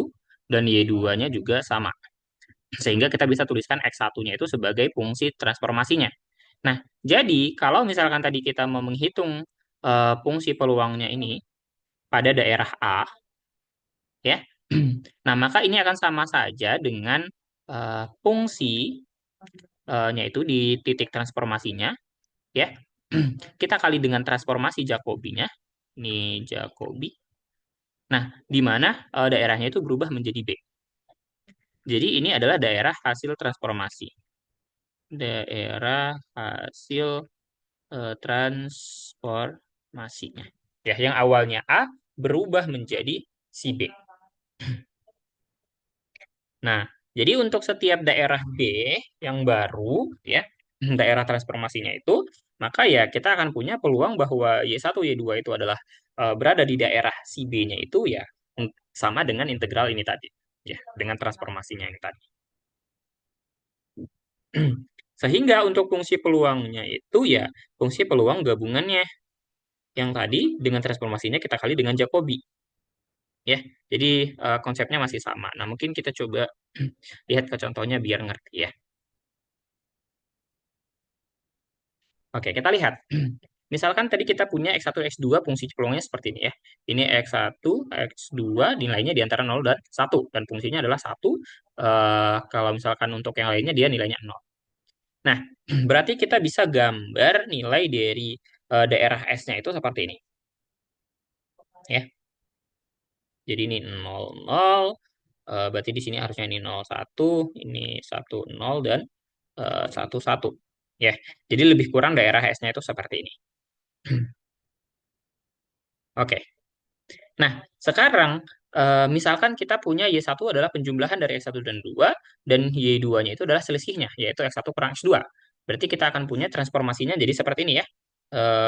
dan Y2-nya juga sama. Sehingga kita bisa tuliskan X1-nya itu sebagai fungsi transformasinya. Nah, jadi kalau misalkan tadi kita mau menghitung fungsi peluangnya ini pada daerah A, ya. Nah, maka ini akan sama saja dengan fungsi nya itu di titik transformasinya, ya. Kita kali dengan transformasi Jacobi-nya. Ini Jacobi. Nah, di mana daerahnya itu berubah menjadi B. Jadi ini adalah daerah hasil transformasi. Daerah hasil transformasinya. Ya, yang awalnya A berubah menjadi si B. Nah, jadi untuk setiap daerah B yang baru, ya, daerah transformasinya itu, maka ya kita akan punya peluang bahwa Y1, Y2 itu adalah berada di daerah si B-nya itu ya sama dengan integral ini tadi, ya, dengan transformasinya ini tadi. Sehingga untuk fungsi peluangnya itu ya fungsi peluang gabungannya yang tadi dengan transformasinya kita kali dengan Jacobi, ya. Jadi konsepnya masih sama. Nah, mungkin kita coba lihat ke contohnya biar ngerti ya. Oke, kita lihat. Misalkan tadi kita punya X1, X2 fungsi peluangnya seperti ini ya. Ini X1, X2 nilainya di antara 0 dan 1. Dan fungsinya adalah 1. Kalau misalkan untuk yang lainnya dia nilainya 0. Nah, berarti kita bisa gambar nilai dari daerah S-nya itu seperti ini. Ya. Jadi ini 0, 0. Berarti di sini harusnya ini 0, 1. Ini 1, 0, dan 1, 1. Ya. Jadi lebih kurang daerah S-nya itu seperti ini. Oke. Nah, sekarang misalkan kita punya Y1 adalah penjumlahan dari X1 dan 2, dan Y2-nya itu adalah selisihnya, yaitu X1 kurang X2. Berarti kita akan punya transformasinya jadi seperti ini ya.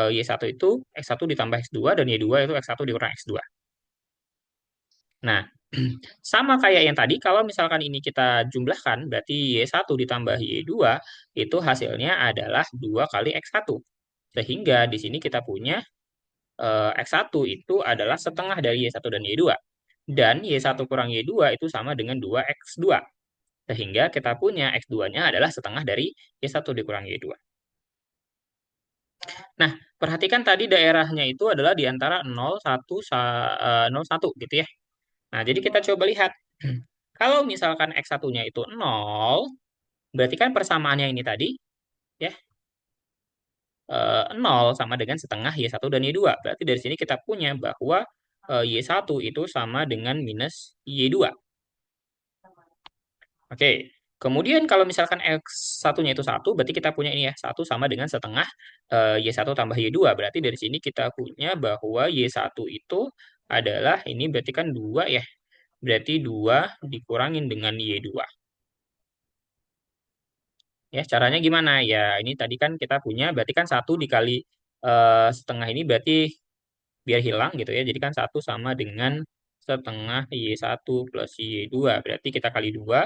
Y1 itu X1 ditambah X2, dan Y2 itu X1 dikurang X2. Nah, sama kayak yang tadi, kalau misalkan ini kita jumlahkan, berarti Y1 ditambah Y2, itu hasilnya adalah 2 kali X1. Sehingga di sini kita punya X1 itu adalah setengah dari Y1 dan Y2. Dan Y1 kurang Y2 itu sama dengan 2X2. Sehingga kita punya X2-nya adalah setengah dari Y1 dikurang Y2. Nah, perhatikan tadi daerahnya itu adalah di antara 0, 1, 0, 1 gitu ya. Nah, jadi kita coba lihat. Kalau misalkan X1-nya itu 0, berarti kan persamaannya ini tadi, ya, 0 sama dengan setengah Y1 dan Y2. Berarti dari sini kita punya bahwa Y1 itu sama dengan minus Y2. Oke. Kemudian kalau misalkan X1-nya itu 1, berarti kita punya ini ya, 1 sama dengan setengah Y1 tambah Y2. Berarti dari sini kita punya bahwa Y1 itu adalah, ini berarti kan 2 ya. Berarti 2 dikurangin dengan Y2. Ya, caranya gimana? Ya, ini tadi kan kita punya, berarti kan 1 dikali setengah ini berarti biar hilang gitu ya. Jadi kan 1 sama dengan setengah Y1 plus Y2. Berarti kita kali 2,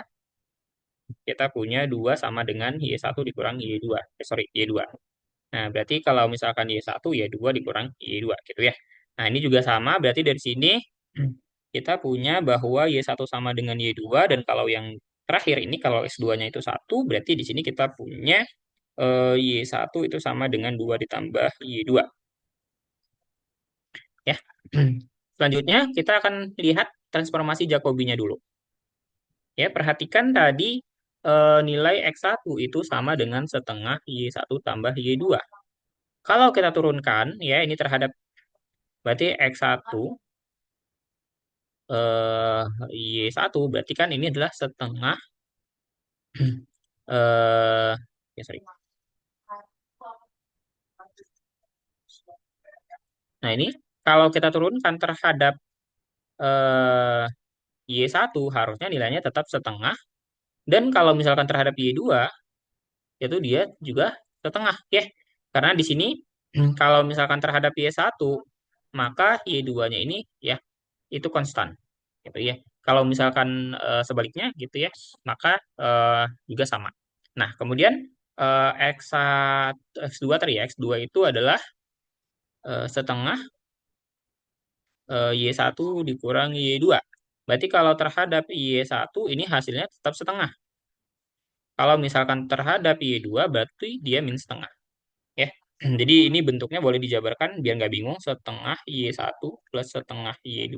kita punya 2 sama dengan Y1 dikurang Y2. Sorry, Y2. Nah, berarti kalau misalkan Y1, ya 2 dikurang Y2 gitu ya. Nah, ini juga sama, berarti dari sini kita punya bahwa Y1 sama dengan Y2, dan kalau yang terakhir ini, kalau S2-nya itu 1, berarti di sini kita punya Y1 itu sama dengan 2 ditambah Y2. Ya. Selanjutnya, kita akan lihat transformasi Jacobinya dulu. Ya, perhatikan tadi nilai X1 itu sama dengan setengah Y1 tambah Y2. Kalau kita turunkan, ya, ini terhadap, berarti X1 eh, Y1, berarti kan ini adalah setengah eh ya sorry. Nah, ini kalau kita turunkan terhadap eh Y1 harusnya nilainya tetap setengah, dan kalau misalkan terhadap Y2 itu dia juga setengah ya. Karena di sini kalau misalkan terhadap Y1 maka Y2-nya ini ya itu konstan gitu ya. Kalau misalkan sebaliknya gitu ya, maka juga sama. Nah, kemudian X1, X2 tadi ya, X2 itu adalah setengah Y1 dikurang Y2. Berarti kalau terhadap Y1 ini hasilnya tetap setengah. Kalau misalkan terhadap Y2 berarti dia min setengah. Jadi ini bentuknya boleh dijabarkan biar nggak bingung. Setengah Y1 plus setengah Y2.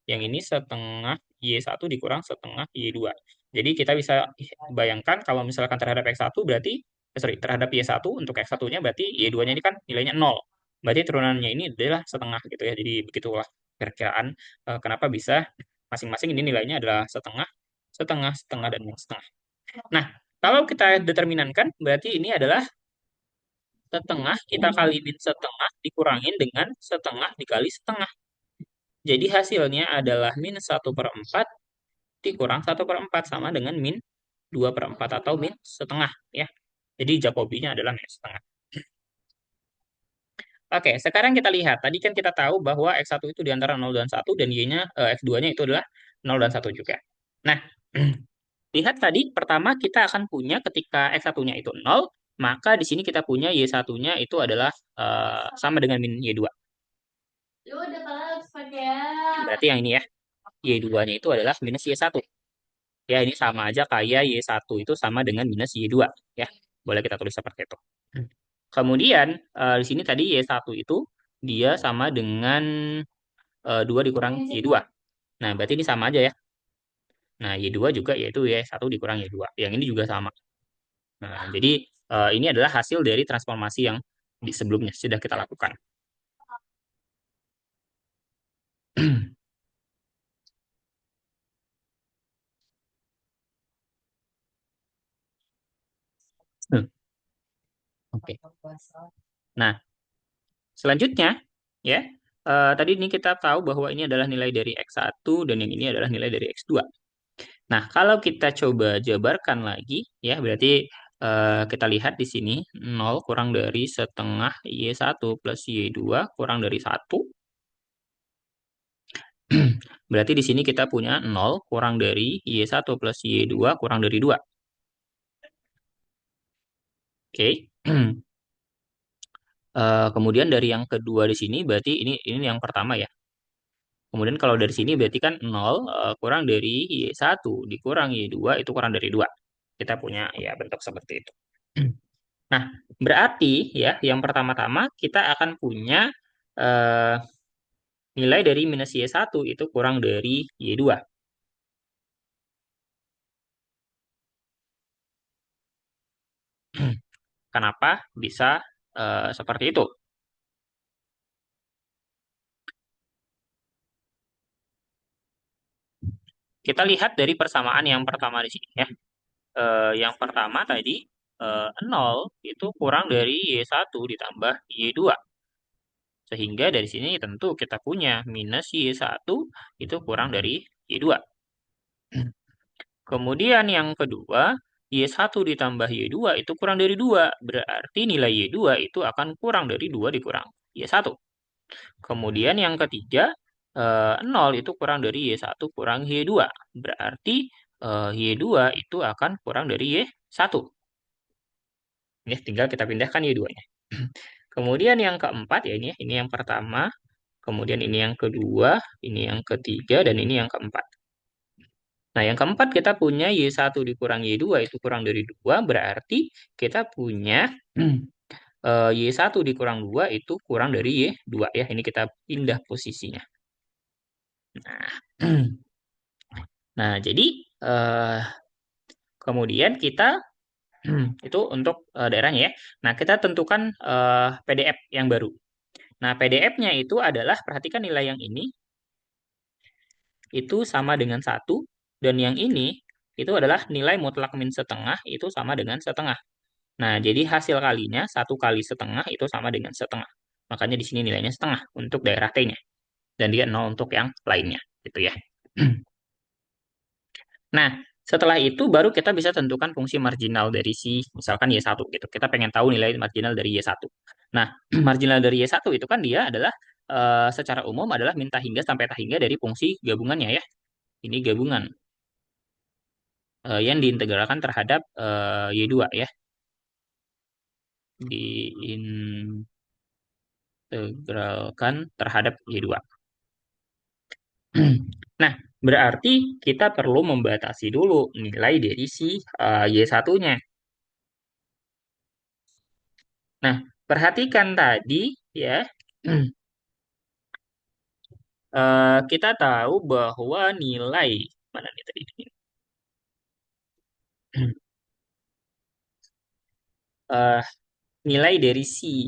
Yang ini setengah Y1 dikurang setengah Y2. Jadi kita bisa bayangkan kalau misalkan terhadap X1 berarti, terhadap Y1 untuk X1-nya berarti Y2-nya ini kan nilainya 0. Berarti turunannya ini adalah setengah gitu ya. Jadi begitulah perkiraan kenapa bisa masing-masing ini nilainya adalah setengah, setengah, setengah, dan setengah. Nah, kalau kita determinankan berarti ini adalah setengah kita kali min setengah dikurangin dengan setengah dikali setengah. Jadi hasilnya adalah min 1/4 dikurang 1/4 sama dengan min 2/4 atau min setengah ya. Jadi Jacobinya adalah min setengah. Oke, sekarang kita lihat. Tadi kan kita tahu bahwa X1 itu di antara 0 dan 1 dan Y-nya, X2-nya itu adalah 0 dan 1 juga. Nah, lihat tadi pertama kita akan punya ketika X1-nya itu 0, maka di sini kita punya Y1-nya itu adalah sama dengan min Y2. Berarti yang ini ya, Y2-nya itu adalah minus Y1. Ya, ini sama aja kayak Y1 itu sama dengan minus Y2. Ya, boleh kita tulis seperti itu. Kemudian, di sini tadi Y1 itu dia sama dengan 2 dikurang Y2. Nah, berarti ini sama aja ya. Nah, Y2 juga yaitu Y1 dikurang Y2. Yang ini juga sama. Nah, jadi ini adalah hasil dari transformasi yang di sebelumnya sudah kita lakukan. Oke. Nah, selanjutnya, ya, tadi ini kita tahu bahwa ini adalah nilai dari X1 dan yang ini adalah nilai dari X2. Nah, kalau kita coba jabarkan lagi, ya, berarti kita lihat di sini 0 kurang dari setengah Y1 plus Y2 kurang dari 1. Berarti di sini kita punya 0 kurang dari Y1 plus Y2 kurang dari 2. Oke. Kemudian dari yang kedua di sini berarti ini yang pertama ya. Kemudian kalau dari sini berarti kan 0 kurang dari Y1 dikurang Y2 itu kurang dari 2. Kita punya ya bentuk seperti itu. Nah, berarti ya yang pertama-tama kita akan punya eh, nilai dari minus Y1 itu kurang dari Y2. Kenapa bisa seperti itu? Kita lihat dari persamaan yang pertama di sini ya. Yang pertama tadi 0 itu kurang dari Y1 ditambah Y2. Sehingga dari sini tentu kita punya minus Y1 itu kurang dari Y2. Kemudian yang kedua, Y1 ditambah Y2 itu kurang dari 2. Berarti nilai Y2 itu akan kurang dari 2 dikurang Y1. Kemudian yang ketiga, 0 itu kurang dari Y1 kurang Y2. Berarti Y2 itu akan kurang dari Y1. Ya, tinggal kita pindahkan Y2-nya. Kemudian yang keempat ya ini yang pertama, kemudian ini yang kedua, ini yang ketiga, dan ini yang keempat. Nah, yang keempat kita punya Y1 dikurang Y2 itu kurang dari 2, berarti kita punya Y1 dikurang 2 itu kurang dari Y2 ya. Ini kita pindah posisinya. Nah, nah jadi eh, kemudian kita itu untuk daerahnya ya. Nah, kita tentukan PDF yang baru. Nah, PDF-nya itu adalah, perhatikan nilai yang ini, itu sama dengan 1, dan yang ini, itu adalah nilai mutlak min setengah, itu sama dengan setengah. Nah, jadi hasil kalinya, 1 kali setengah, itu sama dengan setengah. Makanya di sini nilainya setengah untuk daerah T-nya. Dan dia 0 untuk yang lainnya. Gitu ya. Nah, setelah itu baru kita bisa tentukan fungsi marginal dari si, misalkan Y1 gitu. Kita pengen tahu nilai marginal dari Y1. Nah, marginal dari Y1 itu kan dia adalah secara umum adalah minta hingga sampai tak hingga dari fungsi gabungannya ya. Ini gabungan yang diintegralkan terhadap Y2 ya. Diintegralkan terhadap Y2. Nah, berarti kita perlu membatasi dulu nilai dari si Y1-nya. Nah, perhatikan tadi ya, kita tahu bahwa nilai mana nih tadi? Eh, nilai dari si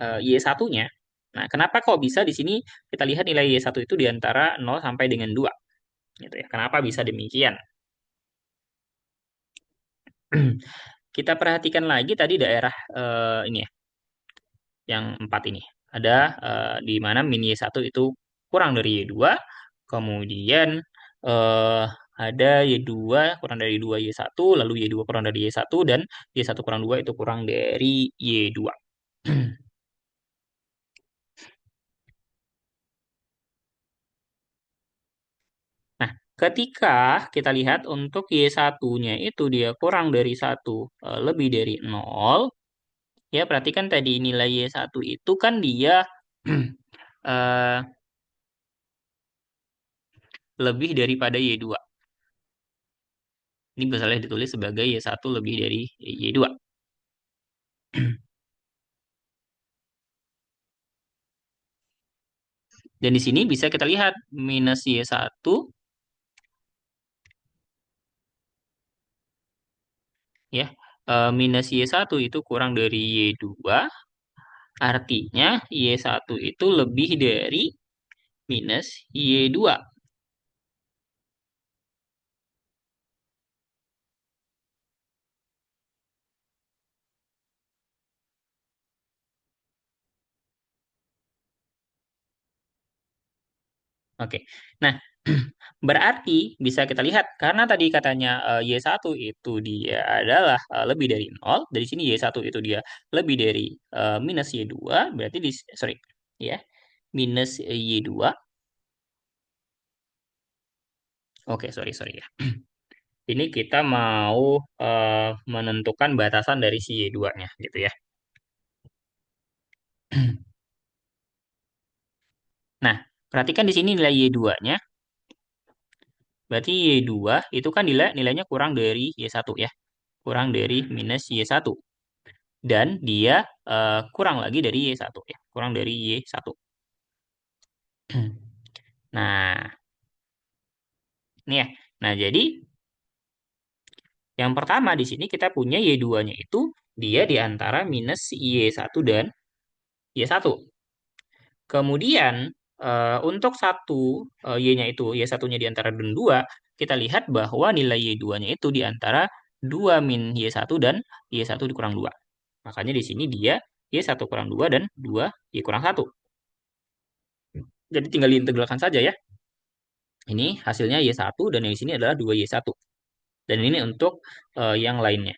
Y1-nya. Nah, kenapa kok bisa di sini kita lihat nilai Y1 itu di antara 0 sampai dengan 2 gitu ya. Kenapa bisa demikian? Kita perhatikan lagi tadi daerah ini ya, yang 4 ini. Ada di mana min Y1 itu kurang dari Y2, kemudian eh, ada Y2 kurang dari 2 Y1, lalu Y2 kurang dari Y1, dan Y1 kurang 2 itu kurang dari Y2. Nah, ketika kita lihat untuk Y1-nya itu dia kurang dari 1, lebih dari 0, ya perhatikan tadi nilai Y1 itu kan dia eh, lebih daripada Y2. Ini misalnya ditulis sebagai Y1 lebih dari Y2. Dan di sini bisa kita lihat minus Y1 ya. Minus Y1 itu kurang dari Y2, artinya Y1 itu lebih dari minus Y2. Oke. Nah, berarti bisa kita lihat karena tadi katanya Y1 itu dia adalah lebih dari 0, dari sini Y1 itu dia lebih dari minus Y2, berarti sorry ya, minus Y2. Oke, sorry sorry ya. Ini kita mau menentukan batasan dari si Y2-nya gitu ya. Nah, perhatikan di sini nilai Y2-nya. Berarti Y2 itu kan nilainya kurang dari Y1 ya. Kurang dari minus Y1. Dan dia kurang lagi dari Y1 ya. Kurang dari Y1. Nah, ini ya. Nah, jadi yang pertama di sini kita punya Y2-nya itu dia di antara minus Y1 dan Y1. Kemudian untuk Y-nya itu, Y1-nya di antara dan 2, kita lihat bahwa nilai Y2-nya itu di antara 2 min Y1 dan Y1 dikurang 2. Makanya di sini dia Y1 kurang 2 dan 2 Y kurang 1. Jadi tinggal diintegralkan saja ya. Ini hasilnya Y1 dan yang di sini adalah 2Y1. Dan ini untuk yang lainnya.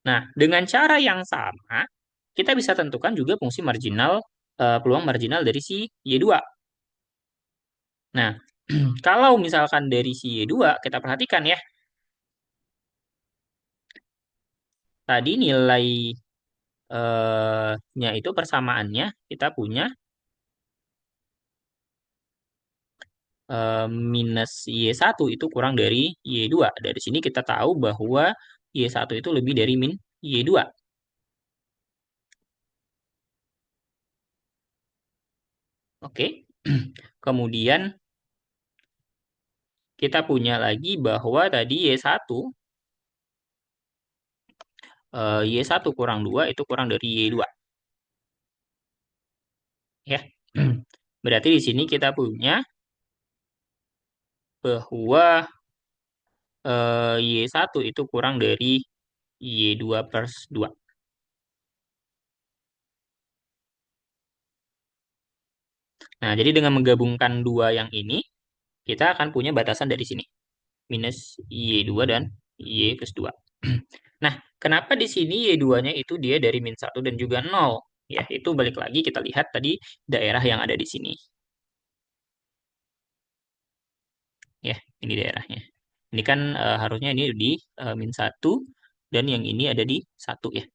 Nah, dengan cara yang sama, kita bisa tentukan juga fungsi marginal, peluang marginal dari si Y2. Nah, kalau misalkan dari si Y2, kita perhatikan ya, tadi nilai nya itu persamaannya, kita punya minus Y1 itu kurang dari Y2. Dari sini kita tahu bahwa Y1 itu lebih dari min Y2. Oke. Kemudian kita punya lagi bahwa tadi Y1, Y1 kurang 2 itu kurang dari Y2. Ya. Berarti di sini kita punya bahwa Y1 itu kurang dari Y2/2. Nah, jadi dengan menggabungkan dua yang ini, kita akan punya batasan dari sini. Minus Y2 dan Y+2. Nah, kenapa di sini Y2-nya itu dia dari min 1 dan juga 0? Ya, itu balik lagi kita lihat tadi daerah yang ada di sini. Ya, ini daerahnya. Ini kan harusnya ini di min 1 dan yang ini ada di 1 ya.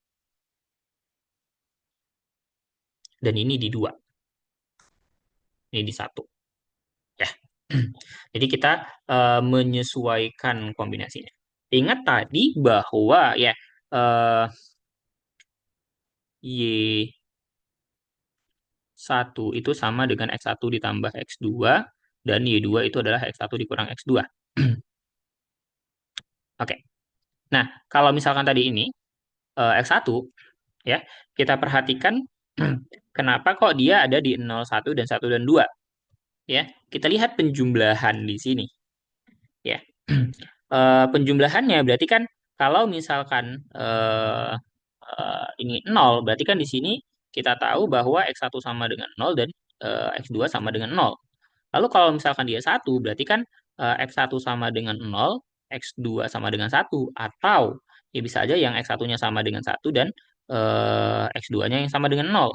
Dan ini di 2. Ini di 1. Ya. Jadi kita menyesuaikan kombinasinya. Ingat tadi bahwa ya eh, Y1 itu sama dengan X1 ditambah X2, dan Y2 itu adalah X1 dikurang X2. Oke. Nah, kalau misalkan tadi ini X1, ya, kita perhatikan kenapa kok dia ada di 0, 1, dan 1 dan 2. Ya, kita lihat penjumlahan di sini. Ya, penjumlahannya berarti kan kalau misalkan ini 0, berarti kan di sini kita tahu bahwa X1 sama dengan 0 dan X2 sama dengan 0. Lalu kalau misalkan dia 1, berarti kan X1 sama dengan 0, X2 sama dengan 1, atau ya bisa aja yang X1-nya sama dengan 1 dan X2-nya yang sama dengan 0.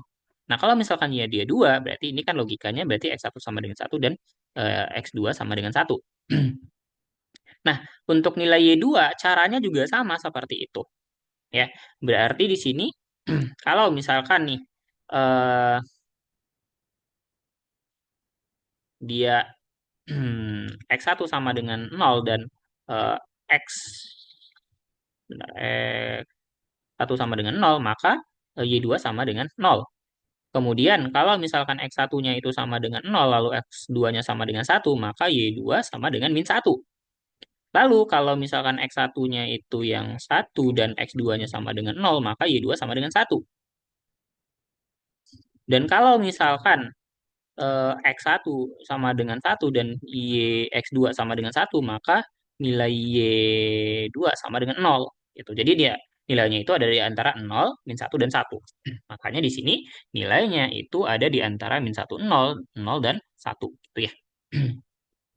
Nah, kalau misalkan ya dia 2, berarti ini kan logikanya berarti X1 sama dengan 1 dan X2 sama dengan 1. Nah, untuk nilai Y2 caranya juga sama seperti itu. Ya, berarti di sini kalau misalkan nih eh, dia X1 sama dengan 0 dan eh, X benar, X1 sama dengan 0, maka Y2 sama dengan 0. Kemudian kalau misalkan X1-nya itu sama dengan 0, lalu X2-nya sama dengan 1, maka Y2 sama dengan min 1. Lalu kalau misalkan X1-nya itu yang 1 dan X2-nya sama dengan 0, maka Y2 sama dengan 1. Dan kalau misalkan X1 sama dengan 1 dan X2 sama dengan 1, maka nilai Y2 sama dengan 0. Gitu. Jadi dia nilainya itu ada di antara 0, min 1, dan 1. Makanya di sini nilainya itu ada di antara min 1, 0, 0, dan 1. Gitu ya.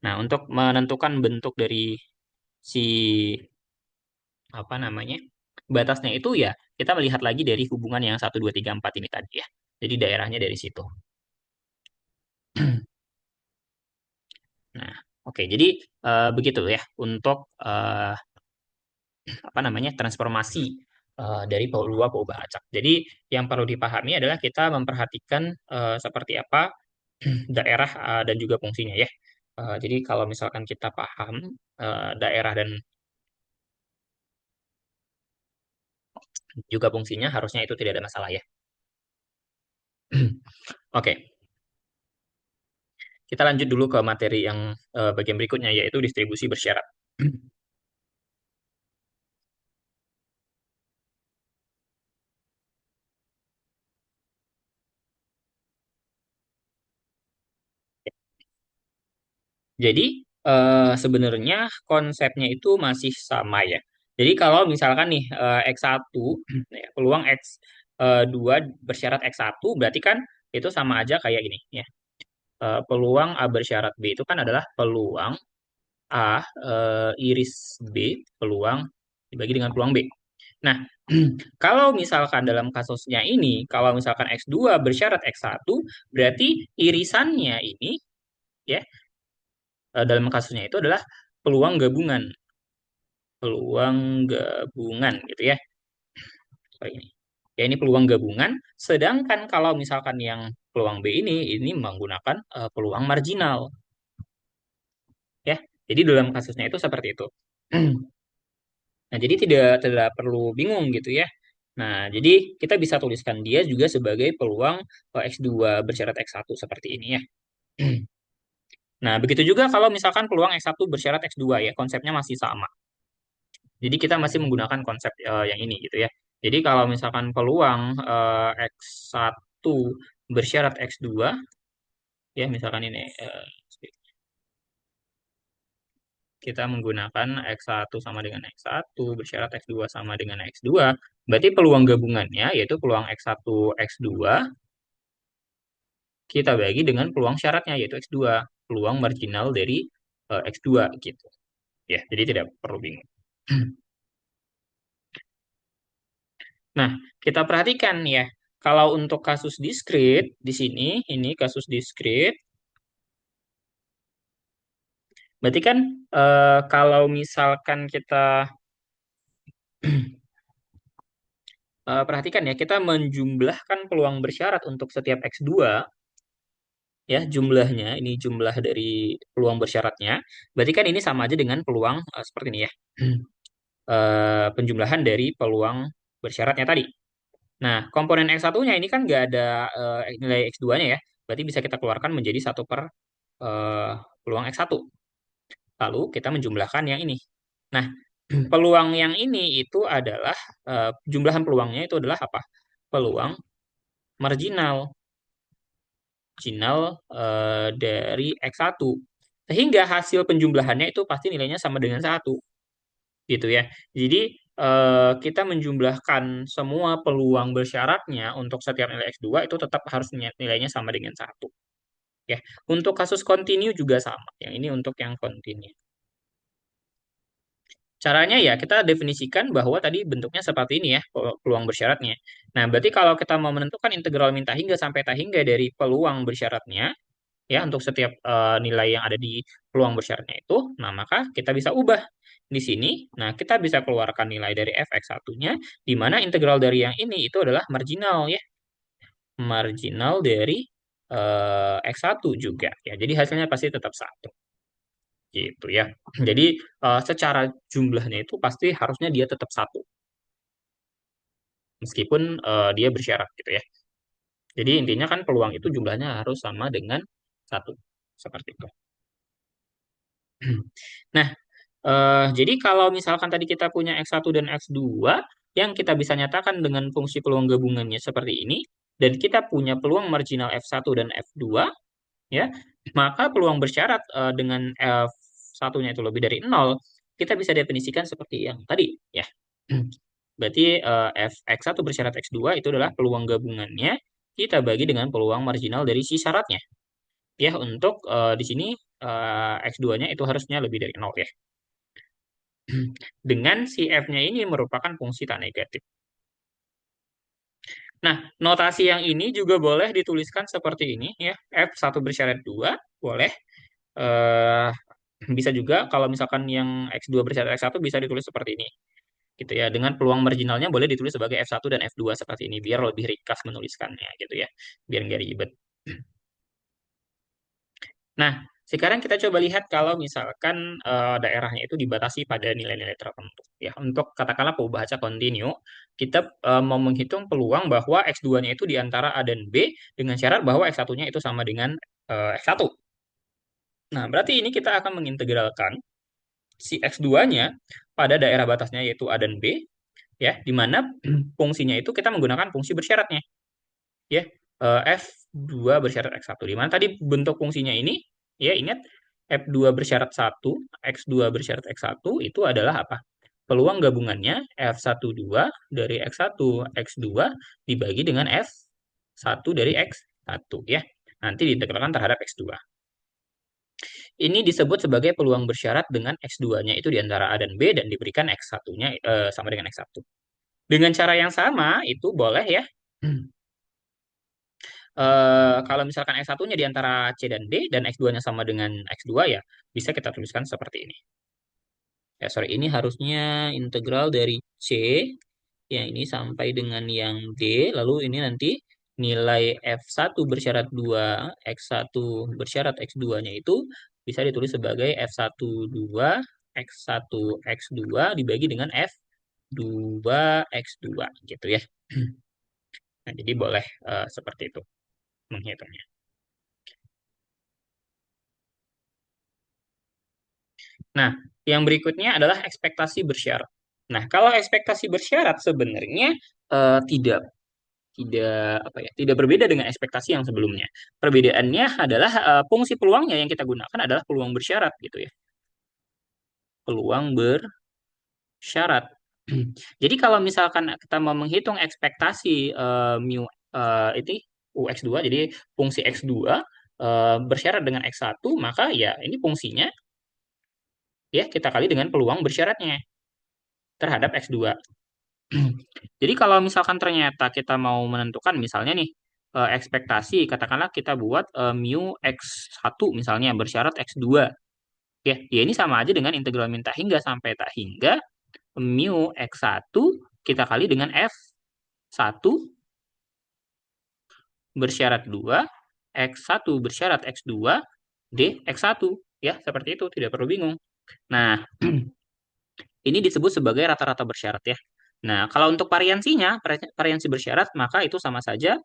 Nah, untuk menentukan bentuk dari si apa namanya batasnya itu ya kita melihat lagi dari hubungan yang 1, 2, 3, 4 ini tadi ya. Jadi daerahnya dari situ. Nah, oke. Jadi begitu ya untuk apa namanya transformasi dari dua perubahan acak. Jadi yang perlu dipahami adalah kita memperhatikan seperti apa daerah dan juga fungsinya ya. Jadi kalau misalkan kita paham daerah dan juga fungsinya, harusnya itu tidak ada masalah ya. Oke, kita lanjut dulu ke materi yang bagian berikutnya, yaitu distribusi bersyarat. Jadi sebenarnya konsepnya itu masih sama ya. Jadi kalau misalkan nih X1 ya, peluang X2 bersyarat X1 berarti kan itu sama aja kayak ini ya. Peluang A bersyarat B itu kan adalah peluang A iris B peluang dibagi dengan peluang B. Nah, kalau misalkan dalam kasusnya ini, kalau misalkan X2 bersyarat X1, berarti irisannya ini ya dalam kasusnya itu adalah peluang gabungan, peluang gabungan gitu ya. Sorry, ini. Ya ini peluang gabungan. Sedangkan kalau misalkan yang peluang B ini menggunakan peluang marginal ya. Jadi dalam kasusnya itu seperti itu. Nah, jadi tidak perlu bingung gitu ya. Nah, jadi kita bisa tuliskan dia juga sebagai peluang X2 bersyarat X1 seperti ini ya. Nah, begitu juga kalau misalkan peluang X1 bersyarat X2 ya, konsepnya masih sama. Jadi kita masih menggunakan konsep yang ini gitu ya. Jadi kalau misalkan peluang X1 bersyarat X2 ya misalkan ini kita menggunakan X1 sama dengan X1 bersyarat X2 sama dengan X2, berarti peluang gabungannya yaitu peluang X1 X2 kita bagi dengan peluang syaratnya yaitu X2, peluang marginal dari X2 gitu. Ya, jadi tidak perlu bingung. Nah, kita perhatikan ya, kalau untuk kasus diskrit di sini, ini kasus diskrit, berarti kan kalau misalkan kita perhatikan ya, kita menjumlahkan peluang bersyarat untuk setiap X2, ya jumlahnya, ini jumlah dari peluang bersyaratnya, berarti kan ini sama aja dengan peluang seperti ini ya, penjumlahan dari peluang bersyaratnya tadi. Nah, komponen X1-nya ini kan nggak ada nilai X2-nya ya. Berarti bisa kita keluarkan menjadi satu per eh, peluang X1. Lalu kita menjumlahkan yang ini. Nah, peluang yang ini itu adalah jumlahan peluangnya itu adalah apa? Peluang marginal, marginal dari X1. Sehingga hasil penjumlahannya itu pasti nilainya sama dengan satu, gitu ya. Jadi kita menjumlahkan semua peluang bersyaratnya untuk setiap nilai X2 itu tetap harus nilainya sama dengan satu. Ya, untuk kasus kontinu juga sama. Yang ini untuk yang kontinu. Caranya ya kita definisikan bahwa tadi bentuknya seperti ini ya, peluang bersyaratnya. Nah, berarti kalau kita mau menentukan integral min tak hingga sampai tak hingga dari peluang bersyaratnya, ya untuk setiap nilai yang ada di peluang bersyaratnya itu, nah maka kita bisa ubah di sini. Nah, kita bisa keluarkan nilai dari fx1-nya, di mana integral dari yang ini itu adalah marginal ya, marginal dari x1 juga ya. Jadi hasilnya pasti tetap satu gitu ya. Jadi secara jumlahnya itu pasti harusnya dia tetap satu meskipun dia bersyarat gitu ya. Jadi intinya kan peluang itu jumlahnya harus sama dengan satu seperti itu. Nah, jadi kalau misalkan tadi kita punya X1 dan X2 yang kita bisa nyatakan dengan fungsi peluang gabungannya seperti ini, dan kita punya peluang marginal F1 dan F2, ya, maka peluang bersyarat dengan F1-nya itu lebih dari nol, kita bisa definisikan seperti yang tadi, ya. Berarti Fx1 bersyarat X2 itu adalah peluang gabungannya kita bagi dengan peluang marginal dari si syaratnya. Ya, untuk di sini X2-nya itu harusnya lebih dari nol ya. Dengan si F-nya ini merupakan fungsi tak negatif. Nah, notasi yang ini juga boleh dituliskan seperti ini ya. F1 bersyarat 2 boleh. Eh, bisa juga kalau misalkan yang X2 bersyarat X1 bisa ditulis seperti ini. Gitu ya. Dengan peluang marginalnya boleh ditulis sebagai F1 dan F2 seperti ini biar lebih ringkas menuliskannya gitu ya. Biar nggak ribet. Nah, sekarang kita coba lihat kalau misalkan daerahnya itu dibatasi pada nilai-nilai tertentu. Ya, untuk katakanlah pembaca kontinu, kita mau menghitung peluang bahwa X2-nya itu di antara A dan B dengan syarat bahwa X1-nya itu sama dengan X1. Nah, berarti ini kita akan mengintegralkan si X2-nya pada daerah batasnya yaitu A dan B, ya, di mana fungsinya itu kita menggunakan fungsi bersyaratnya, ya, F2 bersyarat X1. Di mana tadi bentuk fungsinya ini, ya ingat F2 bersyarat 1, X2 bersyarat X1 itu adalah apa? Peluang gabungannya F12 dari X1, X2 dibagi dengan F1 dari X1 ya. Nanti diintegralkan terhadap X2. Ini disebut sebagai peluang bersyarat dengan X2-nya itu di antara A dan B dan diberikan X1-nya sama dengan X1. Dengan cara yang sama itu boleh ya. Kalau misalkan X1-nya di antara C dan D dan X2-nya sama dengan X2 ya bisa kita tuliskan seperti ini. Ya, sorry, ini harusnya integral dari C yang ini sampai dengan yang D, lalu ini nanti nilai F1 bersyarat 2, X1 bersyarat X2-nya itu bisa ditulis sebagai F1 2, X1 X2 dibagi dengan F2 X2 gitu ya. Nah, jadi boleh seperti itu menghitungnya. Nah, yang berikutnya adalah ekspektasi bersyarat. Nah, kalau ekspektasi bersyarat sebenarnya tidak tidak apa ya, tidak berbeda dengan ekspektasi yang sebelumnya. Perbedaannya adalah fungsi peluangnya yang kita gunakan adalah peluang bersyarat gitu ya. Peluang bersyarat. Jadi kalau misalkan kita mau menghitung ekspektasi mu itu UX2, jadi fungsi X2 bersyarat dengan X1, maka ya ini fungsinya ya kita kali dengan peluang bersyaratnya terhadap X2. Jadi kalau misalkan ternyata kita mau menentukan misalnya nih ekspektasi, katakanlah kita buat mu X1 misalnya bersyarat X2. Ya ini sama aja dengan integral min tak hingga sampai tak hingga mu X1 kita kali dengan F1 bersyarat 2, X1 bersyarat X2, D X1. Ya, seperti itu, tidak perlu bingung. Nah, ini disebut sebagai rata-rata bersyarat ya. Nah, kalau untuk variansinya, variansi bersyarat, maka itu sama saja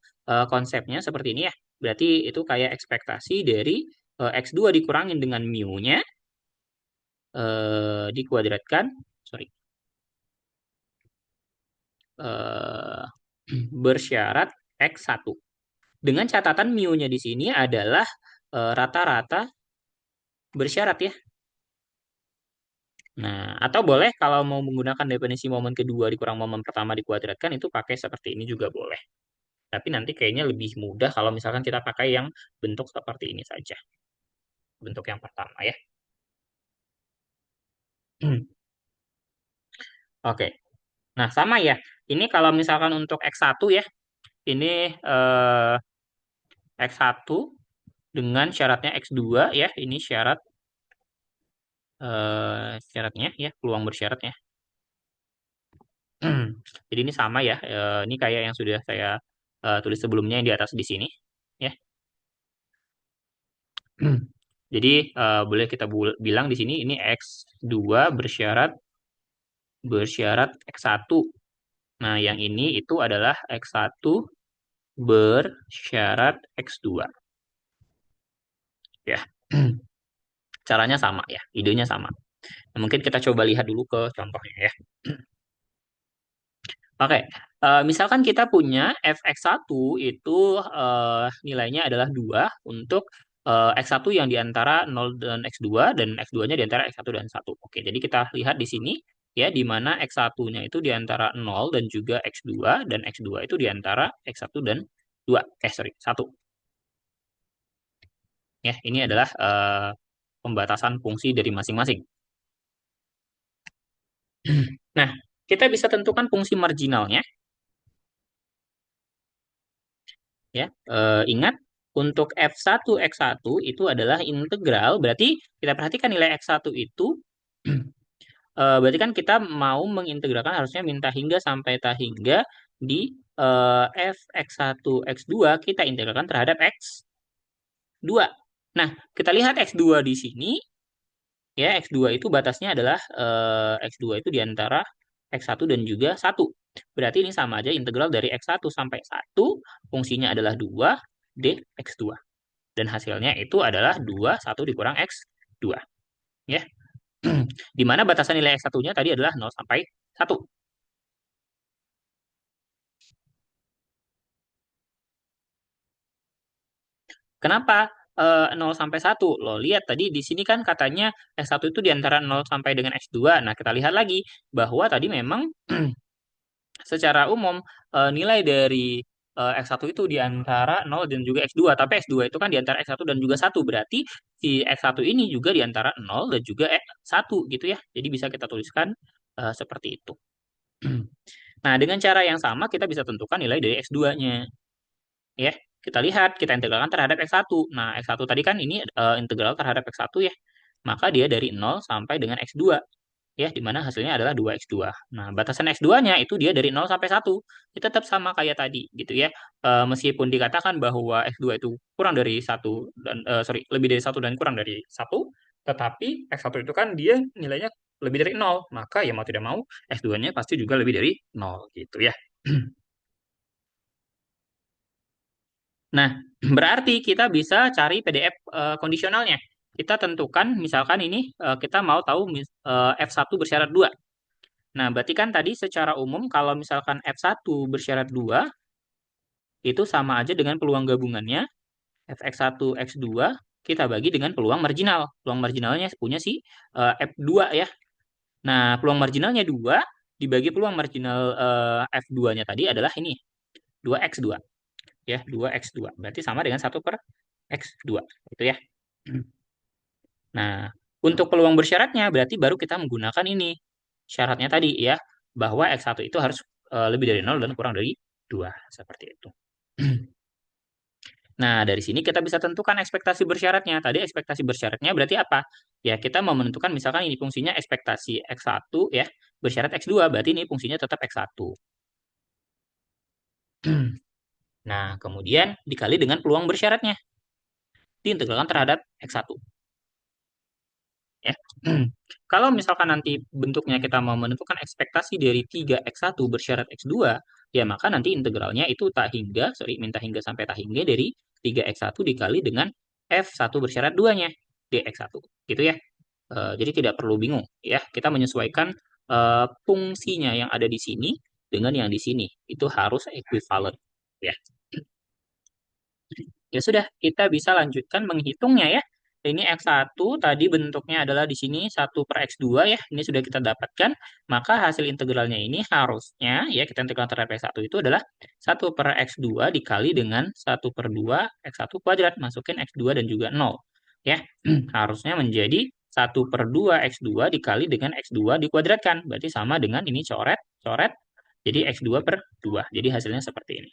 konsepnya seperti ini ya. Berarti itu kayak ekspektasi dari X2 dikurangin dengan mu-nya, dikuadratkan, sorry, eh, bersyarat X1. Dengan catatan mu-nya di sini adalah rata-rata bersyarat ya. Nah, atau boleh kalau mau menggunakan definisi momen kedua dikurang momen pertama dikuadratkan itu pakai seperti ini juga boleh. Tapi nanti kayaknya lebih mudah kalau misalkan kita pakai yang bentuk seperti ini saja. Bentuk yang pertama ya. Oke. Nah, sama ya. Ini kalau misalkan untuk X1 ya, ini X1 dengan syaratnya X2 ya. Ini syaratnya ya, peluang bersyaratnya. Jadi ini sama ya. Ini kayak yang sudah saya tulis sebelumnya yang di atas di sini ya. Jadi boleh kita bilang di sini ini X2 bersyarat X1. Nah, yang ini itu adalah X1 bersyarat X2 ya. Caranya sama ya, idenya sama. Nah, mungkin kita coba lihat dulu ke contohnya ya. Oke, misalkan kita punya fx1 itu nilainya adalah 2 untuk x1 yang di antara 0 dan x2 dan x2-nya di antara x1 dan 1. Oke, jadi kita lihat di sini ya di mana x1-nya itu di antara 0 dan juga x2 dan x2 itu di antara x1 dan 2. Sorry, 1. Ya, ini adalah pembatasan fungsi dari masing-masing. Nah, kita bisa tentukan fungsi marginalnya ya. Ingat untuk f1 x1 itu adalah integral, berarti kita perhatikan nilai x1 itu berarti kan kita mau mengintegralkan harusnya minta hingga sampai tak hingga di f x1 x2 kita integralkan terhadap x2. Nah, kita lihat x2 di sini ya x2 itu batasnya adalah x2 itu di antara x1 dan juga 1. Berarti ini sama aja integral dari x1 sampai 1 fungsinya adalah 2 dx2. Dan hasilnya itu adalah 2 1 dikurang x2. Ya. Di mana batasan nilai x1-nya tadi adalah 0 sampai 1. Kenapa 0 sampai 1? Lo lihat tadi di sini kan katanya x1 itu di antara 0 sampai dengan x2. Nah, kita lihat lagi bahwa tadi memang secara umum nilai dari X1 itu di antara 0 dan juga X2. Tapi X2 itu kan di antara X1 dan juga 1. Berarti si X1 ini juga di antara 0 dan juga X1 gitu ya. Jadi bisa kita tuliskan seperti itu. Nah, dengan cara yang sama kita bisa tentukan nilai dari X2-nya. Ya, kita lihat, kita integralkan terhadap X1. Nah, X1 tadi kan ini integral terhadap X1 ya. Maka dia dari 0 sampai dengan X2 ya, di mana hasilnya adalah 2x2. Nah, batasan x2-nya itu dia dari 0 sampai 1. Itu tetap sama kayak tadi gitu ya. Meskipun dikatakan bahwa x2 itu kurang dari 1 dan sorry, lebih dari 1 dan kurang dari 1, tetapi x1 itu kan dia nilainya lebih dari 0. Maka ya mau tidak mau x2-nya pasti juga lebih dari 0 gitu ya. Nah, berarti kita bisa cari PDF kondisionalnya. Kita tentukan misalkan ini kita mau tahu F1 bersyarat 2. Nah, berarti kan tadi secara umum kalau misalkan F1 bersyarat 2 itu sama aja dengan peluang gabungannya Fx1 X2 kita bagi dengan peluang marginal. Peluang marginalnya punya si F2 ya. Nah, peluang marginalnya 2 dibagi peluang marginal F2-nya tadi adalah ini, 2x2 ya, 2x2. Berarti sama dengan 1/x2 itu ya. Nah, untuk peluang bersyaratnya berarti baru kita menggunakan ini. Syaratnya tadi ya, bahwa X1 itu harus lebih dari 0 dan kurang dari 2. Seperti itu. Nah, dari sini kita bisa tentukan ekspektasi bersyaratnya. Tadi ekspektasi bersyaratnya berarti apa? Ya, kita mau menentukan misalkan ini fungsinya ekspektasi X1 ya, bersyarat X2. Berarti ini fungsinya tetap X1. Nah, kemudian dikali dengan peluang bersyaratnya. Diintegralkan terhadap X1. Ya. Kalau misalkan nanti bentuknya kita mau menentukan ekspektasi dari 3x1 bersyarat x2, ya maka nanti integralnya itu minta hingga sampai tak hingga dari 3x1 dikali dengan f1 bersyarat 2-nya, dx1. Gitu ya. Jadi tidak perlu bingung ya. Kita menyesuaikan fungsinya yang ada di sini dengan yang di sini. Itu harus equivalent. Ya. Ya sudah, kita bisa lanjutkan menghitungnya ya. Ini X1 tadi bentuknya adalah di sini 1/x2 ya. Ini sudah kita dapatkan. Maka hasil integralnya ini harusnya ya kita integral terhadap X1 itu adalah 1/x2 dikali dengan 1/2 X1 kuadrat. Masukin X2 dan juga 0. Ya, harusnya menjadi 1/2 X2 dikali dengan X2 dikuadratkan. Berarti sama dengan ini coret, coret. Jadi X2 per 2. Jadi hasilnya seperti ini.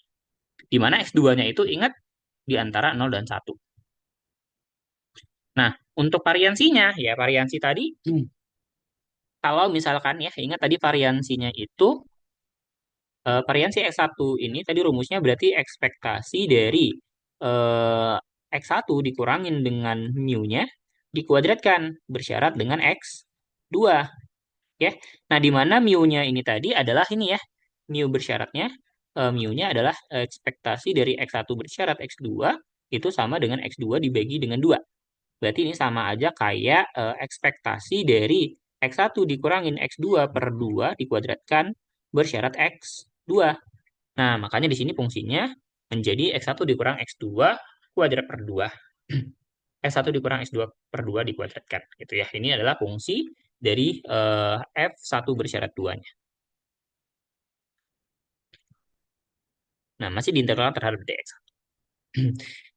Di mana X2-nya itu ingat di antara 0 dan 1. Nah, untuk variansinya, ya variansi tadi, kalau misalkan ya, ingat tadi variansinya itu, variansi X1 ini tadi rumusnya berarti ekspektasi dari eh, X1 dikurangin dengan mu-nya, dikuadratkan, bersyarat dengan X2. Ya. Nah, di mana mu-nya ini tadi adalah ini ya, mu bersyaratnya, mu-nya adalah ekspektasi dari X1 bersyarat X2, itu sama dengan X2 dibagi dengan 2. Berarti ini sama aja kayak ekspektasi dari X1 dikurangin X2 per 2 dikuadratkan bersyarat X2. Nah, makanya di sini fungsinya menjadi X1 dikurang X2 kuadrat per 2. X1 dikurang X2 per 2 dikuadratkan. Gitu ya. Ini adalah fungsi dari F1 bersyarat 2-nya. Nah, masih diintegral terhadap dx.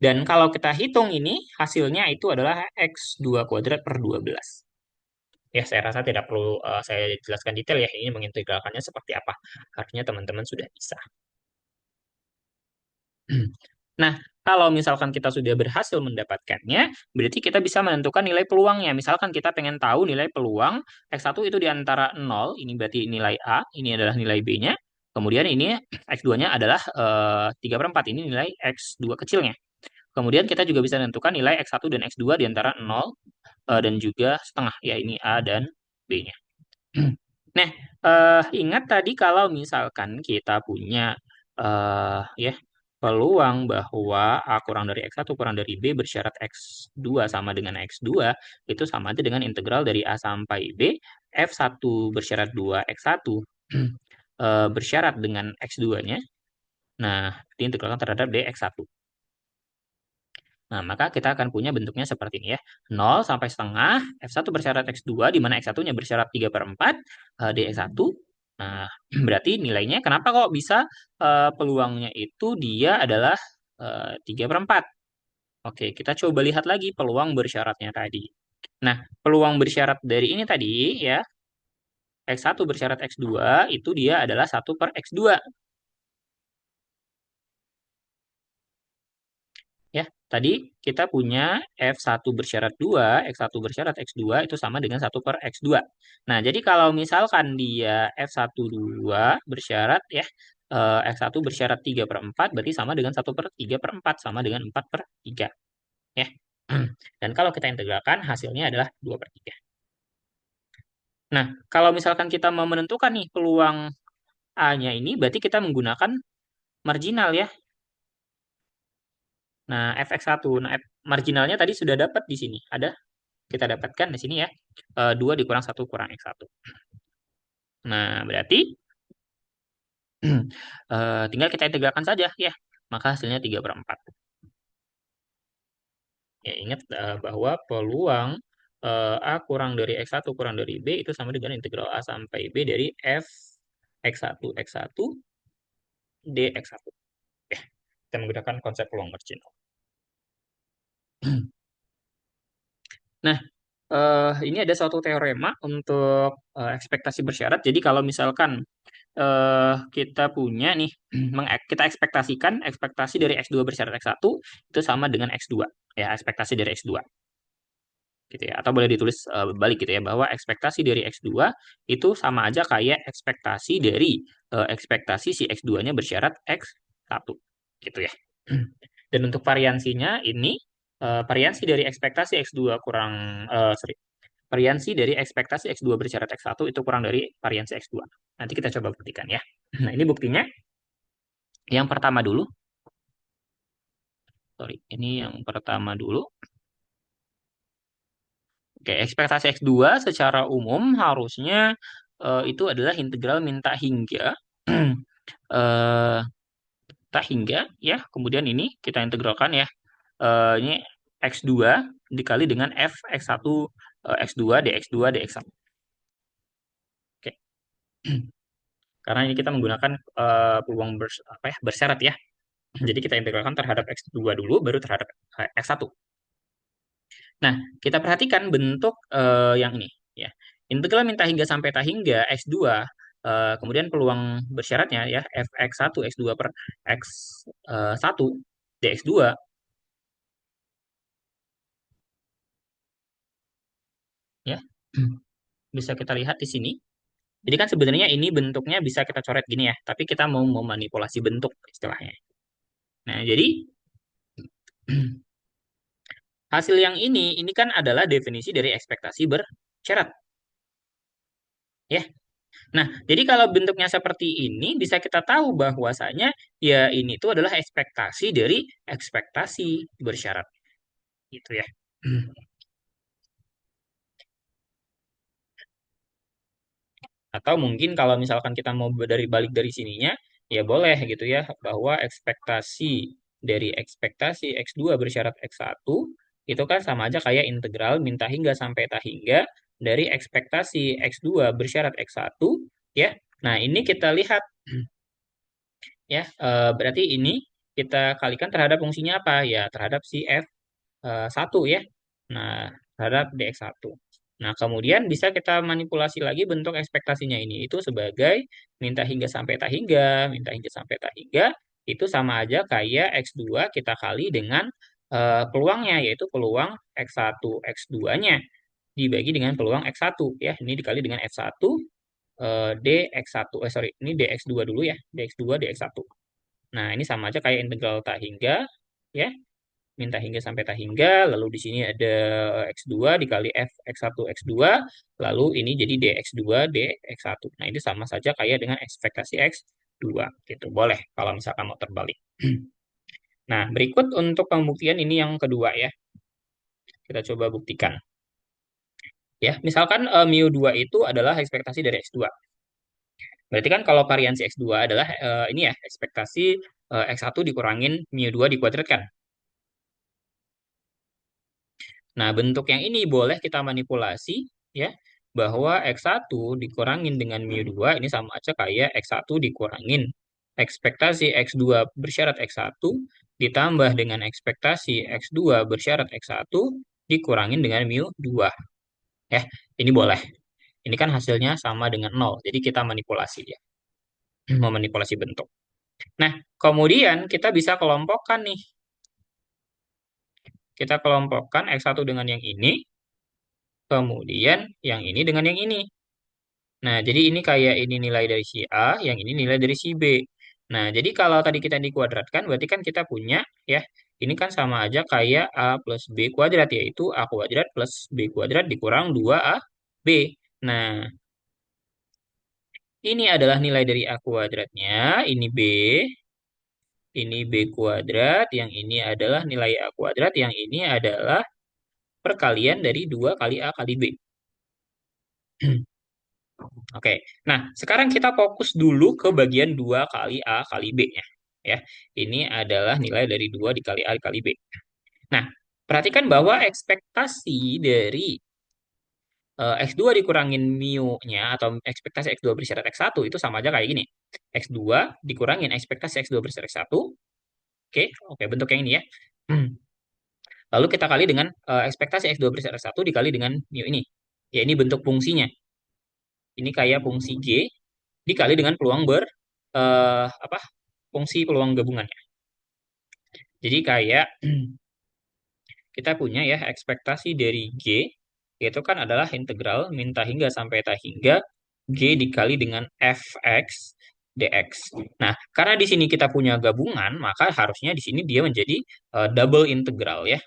Dan kalau kita hitung ini, hasilnya itu adalah X2 kuadrat per 12. Ya, saya rasa tidak perlu saya jelaskan detail ya, ini mengintegralkannya seperti apa. Artinya teman-teman sudah bisa. Nah, kalau misalkan kita sudah berhasil mendapatkannya, berarti kita bisa menentukan nilai peluangnya. Misalkan kita pengen tahu nilai peluang X1 itu di antara 0, ini berarti nilai A, ini adalah nilai B-nya. Kemudian ini X2-nya adalah 3/4, ini nilai X2 kecilnya. Kemudian kita juga bisa menentukan nilai X1 dan X2 di antara 0 dan juga setengah, ya ini A dan B-nya. Nah, ingat tadi kalau misalkan kita punya ya peluang bahwa A kurang dari X1 kurang dari B bersyarat X2 sama dengan X2, itu sama aja dengan integral dari A sampai B, F1 bersyarat 2 X1 bersyarat dengan X2-nya. Nah, diintegralkan terhadap dx1. Nah, maka kita akan punya bentuknya seperti ini ya. 0 sampai setengah, F1 bersyarat X2, di mana X1-nya bersyarat 3/4, dx1. Nah, berarti nilainya, kenapa kok bisa peluangnya itu dia adalah 3/4? Oke, kita coba lihat lagi peluang bersyaratnya tadi. Nah, peluang bersyarat dari ini tadi ya, X1 bersyarat X2, itu dia adalah 1/x2. Ya, tadi kita punya F1 bersyarat 2, X1 bersyarat X2 itu sama dengan 1/x2. Nah, jadi kalau misalkan dia F1 2 bersyarat ya, X1 bersyarat 3/4 berarti sama dengan 1/3/4, sama dengan 4/3. Ya. Dan kalau kita integralkan hasilnya adalah 2/3. Nah, kalau misalkan kita mau menentukan nih peluang A-nya ini, berarti kita menggunakan marginal ya. Nah, Fx1. Nah, marginalnya tadi sudah dapat di sini. Ada kita dapatkan di sini ya. 2 dikurang 1 kurang X1. Nah, berarti tinggal kita integralkan saja ya. Maka hasilnya 3/4. Ya, ingat bahwa peluang A kurang dari X1 kurang dari B itu sama dengan integral A sampai B dari F X1 X1 dx1. Ya, kita menggunakan konsep peluang marginal. Nah, ini ada suatu teorema untuk ekspektasi bersyarat. Jadi kalau misalkan kita punya nih, kita ekspektasikan ekspektasi dari X2 bersyarat X1 itu sama dengan X2. Ya, ekspektasi dari X2. Gitu ya. Atau boleh ditulis balik gitu ya, bahwa ekspektasi dari X2 itu sama aja kayak ekspektasi dari ekspektasi si X2-nya bersyarat X1. Gitu ya. Dan untuk variansinya ini variansi dari ekspektasi X2 kurang sorry. variansi dari ekspektasi X2 bersyarat X1 itu kurang dari variansi X2. Nanti kita coba buktikan ya. Nah, ini buktinya. Yang pertama dulu. Sorry, ini yang pertama dulu. Oke, ekspektasi X2 secara umum harusnya itu adalah integral minta hingga eh, tak hingga ya. Kemudian ini kita integralkan ya. Ini X2 dikali dengan F X1 X2 dx2 dx1. Oke. Karena ini kita menggunakan peluang bersyarat ya. Jadi kita integralkan terhadap X2 dulu baru terhadap X1. Nah, kita perhatikan bentuk yang ini ya. Integral minta hingga sampai tak hingga X2 kemudian peluang bersyaratnya ya fx1 x2 per x1 dx2 ya. Bisa kita lihat di sini. Jadi kan sebenarnya ini bentuknya bisa kita coret gini ya, tapi kita mau memanipulasi bentuk istilahnya. Nah, jadi hasil yang ini kan adalah definisi dari ekspektasi bersyarat ya. Nah, jadi kalau bentuknya seperti ini, bisa kita tahu bahwasanya ya ini tuh adalah ekspektasi dari ekspektasi bersyarat, gitu ya. Atau mungkin kalau misalkan kita mau dari balik dari sininya, ya boleh gitu ya, bahwa ekspektasi dari ekspektasi X2 bersyarat X1 itu kan sama aja kayak integral minta hingga sampai tak hingga dari ekspektasi X2 bersyarat X1 ya. Nah, ini kita lihat ya, berarti ini kita kalikan terhadap fungsinya apa? Ya, terhadap si F1 ya. Nah, terhadap dx1. Nah, kemudian bisa kita manipulasi lagi bentuk ekspektasinya ini. Itu sebagai minta hingga sampai tak hingga, minta hingga sampai tak hingga, itu sama aja kayak X2 kita kali dengan peluangnya, yaitu peluang X1, X2-nya dibagi dengan peluang X1 ya. Ini dikali dengan F1 dx1. Sorry, ini dx2 dulu ya. Dx2 dx1. Nah, ini sama aja kayak integral tak hingga ya, minta hingga sampai tak hingga, lalu di sini ada X2 dikali F X1 X2, lalu ini jadi dx2 dx1. Nah, ini sama saja kayak dengan ekspektasi X2 gitu. Boleh kalau misalkan mau terbalik. Nah, berikut untuk pembuktian ini yang kedua ya. Kita coba buktikan. Ya, misalkan mu 2 itu adalah ekspektasi dari X2. Berarti kan kalau variansi X2 adalah ini ya, ekspektasi X1 dikurangin mu 2 dikuadratkan. Nah, bentuk yang ini boleh kita manipulasi ya, bahwa X1 dikurangin dengan mu 2 ini sama aja kayak X1 dikurangin ekspektasi X2 bersyarat X1 ditambah dengan ekspektasi X2 bersyarat X1 dikurangin dengan mu 2 ya. Ini boleh. Ini kan hasilnya sama dengan 0. Jadi kita manipulasi ya. Memanipulasi bentuk. Nah, kemudian kita bisa kelompokkan nih. Kita kelompokkan X1 dengan yang ini, kemudian yang ini dengan yang ini. Nah, jadi ini kayak ini nilai dari si A, yang ini nilai dari si B. Nah, jadi kalau tadi kita dikuadratkan, berarti kan kita punya, ya, ini kan sama aja kayak A plus B kuadrat, yaitu A kuadrat plus B kuadrat dikurang 2AB. Nah, ini adalah nilai dari A kuadratnya, ini B kuadrat, yang ini adalah nilai A kuadrat, yang ini adalah perkalian dari 2 kali A kali B. Oke, nah sekarang kita fokus dulu ke bagian 2 kali A kali B-nya. Ya, ini adalah nilai dari 2 dikali A dikali B. Nah, perhatikan bahwa ekspektasi dari X2 dikurangin mu-nya atau ekspektasi X2 bersyarat X1 itu sama aja kayak gini. X2 dikurangin ekspektasi X2 bersyarat X1. Oke, oke bentuk yang ini ya. Lalu kita kali dengan ekspektasi X2 bersyarat X1 dikali dengan mu ini. Ya, ini bentuk fungsinya. Ini kayak fungsi G dikali dengan peluang apa? Fungsi peluang gabungannya. Jadi kayak kita punya ya ekspektasi dari G itu kan adalah integral minta hingga sampai tak hingga G dikali dengan Fx dx. Nah, karena di sini kita punya gabungan, maka harusnya di sini dia menjadi double integral ya.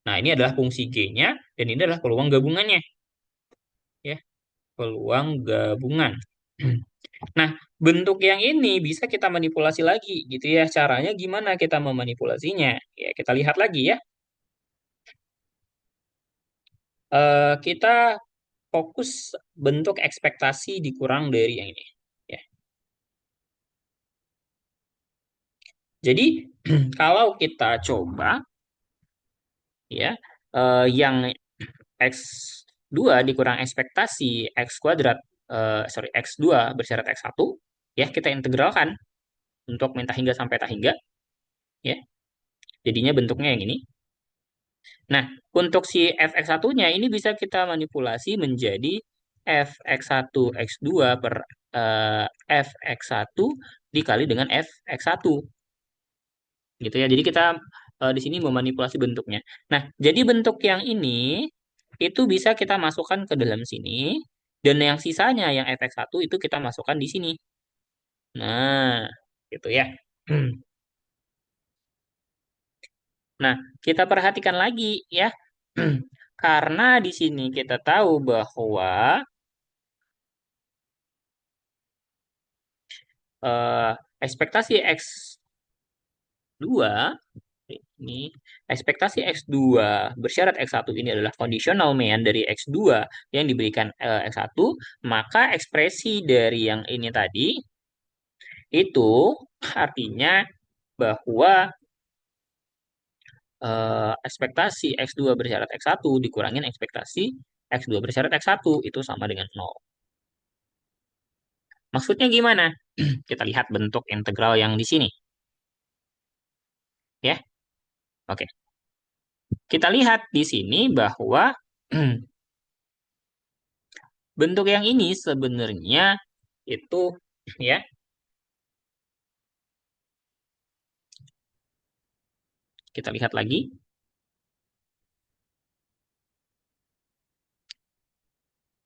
Nah, ini adalah fungsi G-nya dan ini adalah peluang gabungannya. peluang gabungan. Nah, bentuk yang ini bisa kita manipulasi lagi gitu ya. Caranya gimana kita memanipulasinya? Ya, kita lihat lagi ya. Kita fokus bentuk ekspektasi dikurang dari yang ini. Ya. Jadi, kalau kita coba ya, yang X2 dikurang ekspektasi X kuadrat, X2 bersyarat X1, ya kita integralkan untuk minta hingga sampai tak hingga, ya. Jadinya bentuknya yang ini. Nah, untuk si fx1-nya ini bisa kita manipulasi menjadi fx1 x2 per fx1 dikali dengan fx1 gitu ya. Jadi kita di sini memanipulasi bentuknya. Nah, jadi bentuk yang ini itu bisa kita masukkan ke dalam sini dan yang sisanya yang fx1 itu kita masukkan di sini. Nah, gitu ya. Nah, kita perhatikan lagi ya. Karena di sini kita tahu bahwa ekspektasi X2 ini ekspektasi X2 bersyarat X1 ini adalah conditional main dari X2 yang diberikan X1, maka ekspresi dari yang ini tadi itu artinya bahwa ekspektasi X2 bersyarat X1 dikurangin ekspektasi X2 bersyarat X1 itu sama dengan 0. Maksudnya gimana? Kita lihat bentuk integral yang di sini. Ya, oke. Kita lihat di sini bahwa bentuk yang ini sebenarnya itu ya, kita lihat lagi.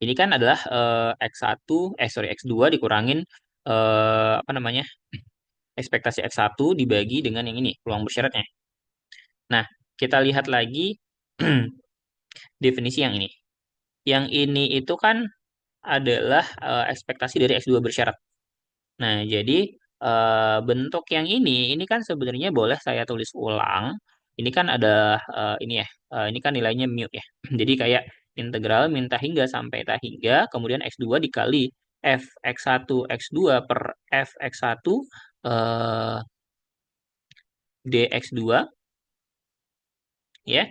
Ini kan adalah X1, X2 dikurangin apa namanya? Ekspektasi X1 dibagi dengan yang ini, peluang bersyaratnya. Nah, kita lihat lagi definisi yang ini. Yang ini itu kan adalah ekspektasi dari X2 bersyarat. Nah, jadi bentuk yang ini kan sebenarnya boleh saya tulis ulang. Ini kan ada ini ya, ini kan nilainya mu ya. Jadi kayak integral minta hingga sampai tak hingga, kemudian X2 dikali f X1 X2 per f X1 eh, dx2 ya.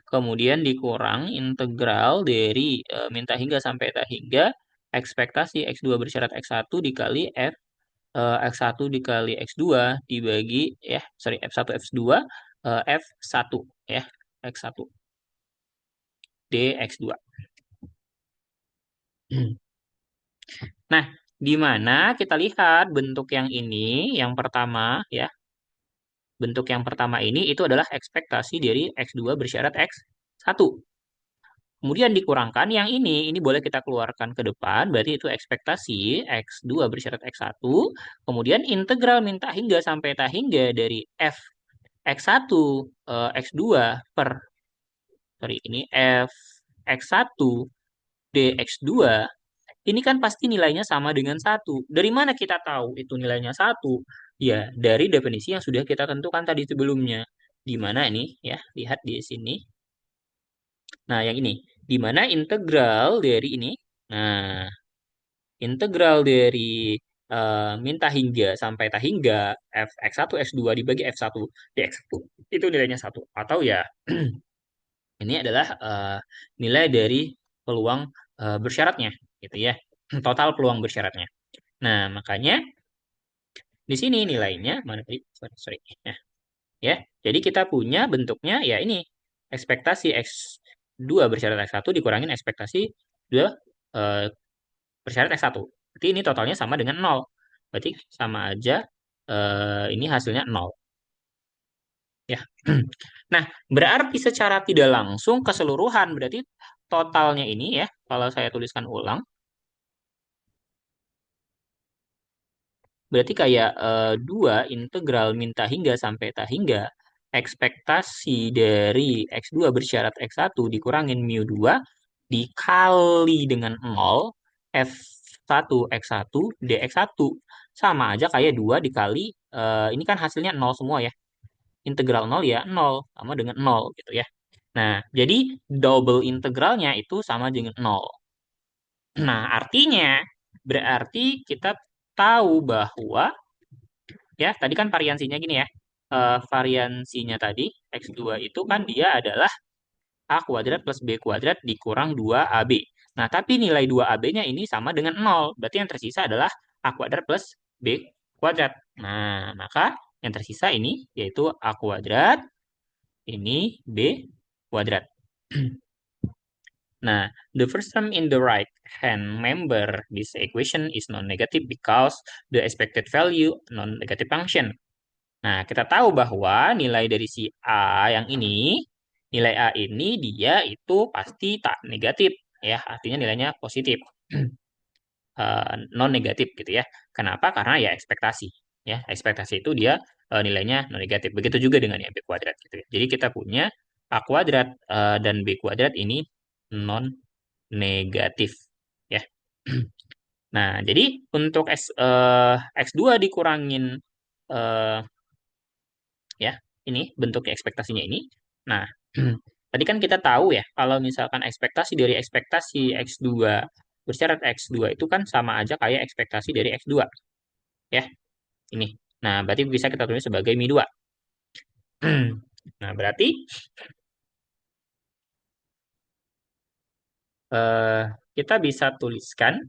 Kemudian dikurang integral dari minta hingga sampai tak hingga ekspektasi X2 bersyarat X1 dikali X1 dikali X2 dibagi ya, sorry F1 F2 F1 ya, X1 dx2. Nah, di mana kita lihat bentuk yang ini, yang pertama ya, bentuk yang pertama ini itu adalah ekspektasi dari X2 bersyarat X1. Kemudian dikurangkan yang ini boleh kita keluarkan ke depan, berarti itu ekspektasi X2 bersyarat X1, kemudian integral minta hingga sampai tak hingga dari F X1 X2 per, sorry, ini F X1 dx2, ini kan pasti nilainya sama dengan satu. Dari mana kita tahu itu nilainya satu? Ya, dari definisi yang sudah kita tentukan tadi sebelumnya. Di mana ini? Ya, lihat di sini. Nah, yang ini. Di mana integral dari ini? Nah, integral dari minta hingga sampai tak hingga Fx1 X2 dibagi F1 dx1 itu nilainya satu. Atau ya, ini adalah nilai dari peluang bersyaratnya, gitu ya. Total peluang bersyaratnya. Nah, makanya di sini nilainya mana tadi? Sorry, sorry. Nah, ya. Jadi kita punya bentuknya ya ini ekspektasi X2 bersyarat X1 dikurangin ekspektasi 2 eh, bersyarat X1. Berarti ini totalnya sama dengan 0. Berarti sama aja ini hasilnya 0. Ya. Nah, berarti secara tidak langsung keseluruhan berarti totalnya ini ya, kalau saya tuliskan ulang, berarti kayak 2 integral minta hingga sampai tak hingga ekspektasi dari X2 bersyarat X1 dikurangin mu2 dikali dengan 0, F1 X1 dx1. Sama aja kayak 2 dikali, ini kan hasilnya 0 semua ya. Integral 0 ya 0, sama dengan 0 gitu ya. Nah, jadi double integralnya itu sama dengan 0. Nah, artinya berarti kita tahu bahwa ya tadi kan variansinya gini ya. Variansinya tadi X2 itu kan dia adalah A kuadrat plus B kuadrat dikurang 2AB. Nah, tapi nilai 2AB-nya ini sama dengan 0. Berarti yang tersisa adalah A kuadrat plus B kuadrat. Nah, maka yang tersisa ini yaitu A kuadrat, ini B kuadrat. Nah, the first term in the right-hand member this equation is non-negative because the expected value non-negative function. Nah, kita tahu bahwa nilai dari si A yang ini, nilai A ini dia itu pasti tak negatif, ya, artinya nilainya positif, non negatif gitu ya. Kenapa? Karena ya ekspektasi, ya, ekspektasi itu dia nilainya non negatif. Begitu juga dengan yang B kuadrat gitu ya. Jadi kita punya A kuadrat dan B kuadrat ini non negatif, ya. Nah, jadi untuk X2 dikurangin eh, ya ini bentuknya ekspektasinya ini. Nah, tadi kan kita tahu ya kalau misalkan ekspektasi dari ekspektasi X2 bersyarat X2 itu kan sama aja kayak ekspektasi dari X2 ya ini. Nah, berarti bisa kita tulis sebagai Mi 2. Nah, berarti eh, kita bisa tuliskan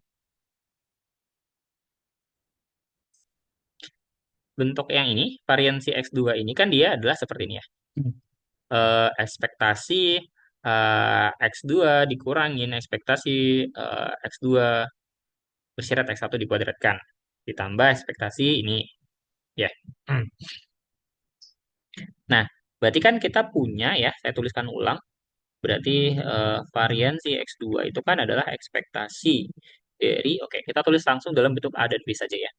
bentuk yang ini, variansi X2 ini kan dia adalah seperti ini ya. Ekspektasi X2 dikurangin ekspektasi X2 bersyarat X1 dikuadratkan. Ditambah ekspektasi ini. Ya. Hmm. Nah, berarti kan kita punya ya, saya tuliskan ulang. Berarti variansi X2 itu kan adalah ekspektasi dari, oke, kita tulis langsung dalam bentuk A dan B saja ya.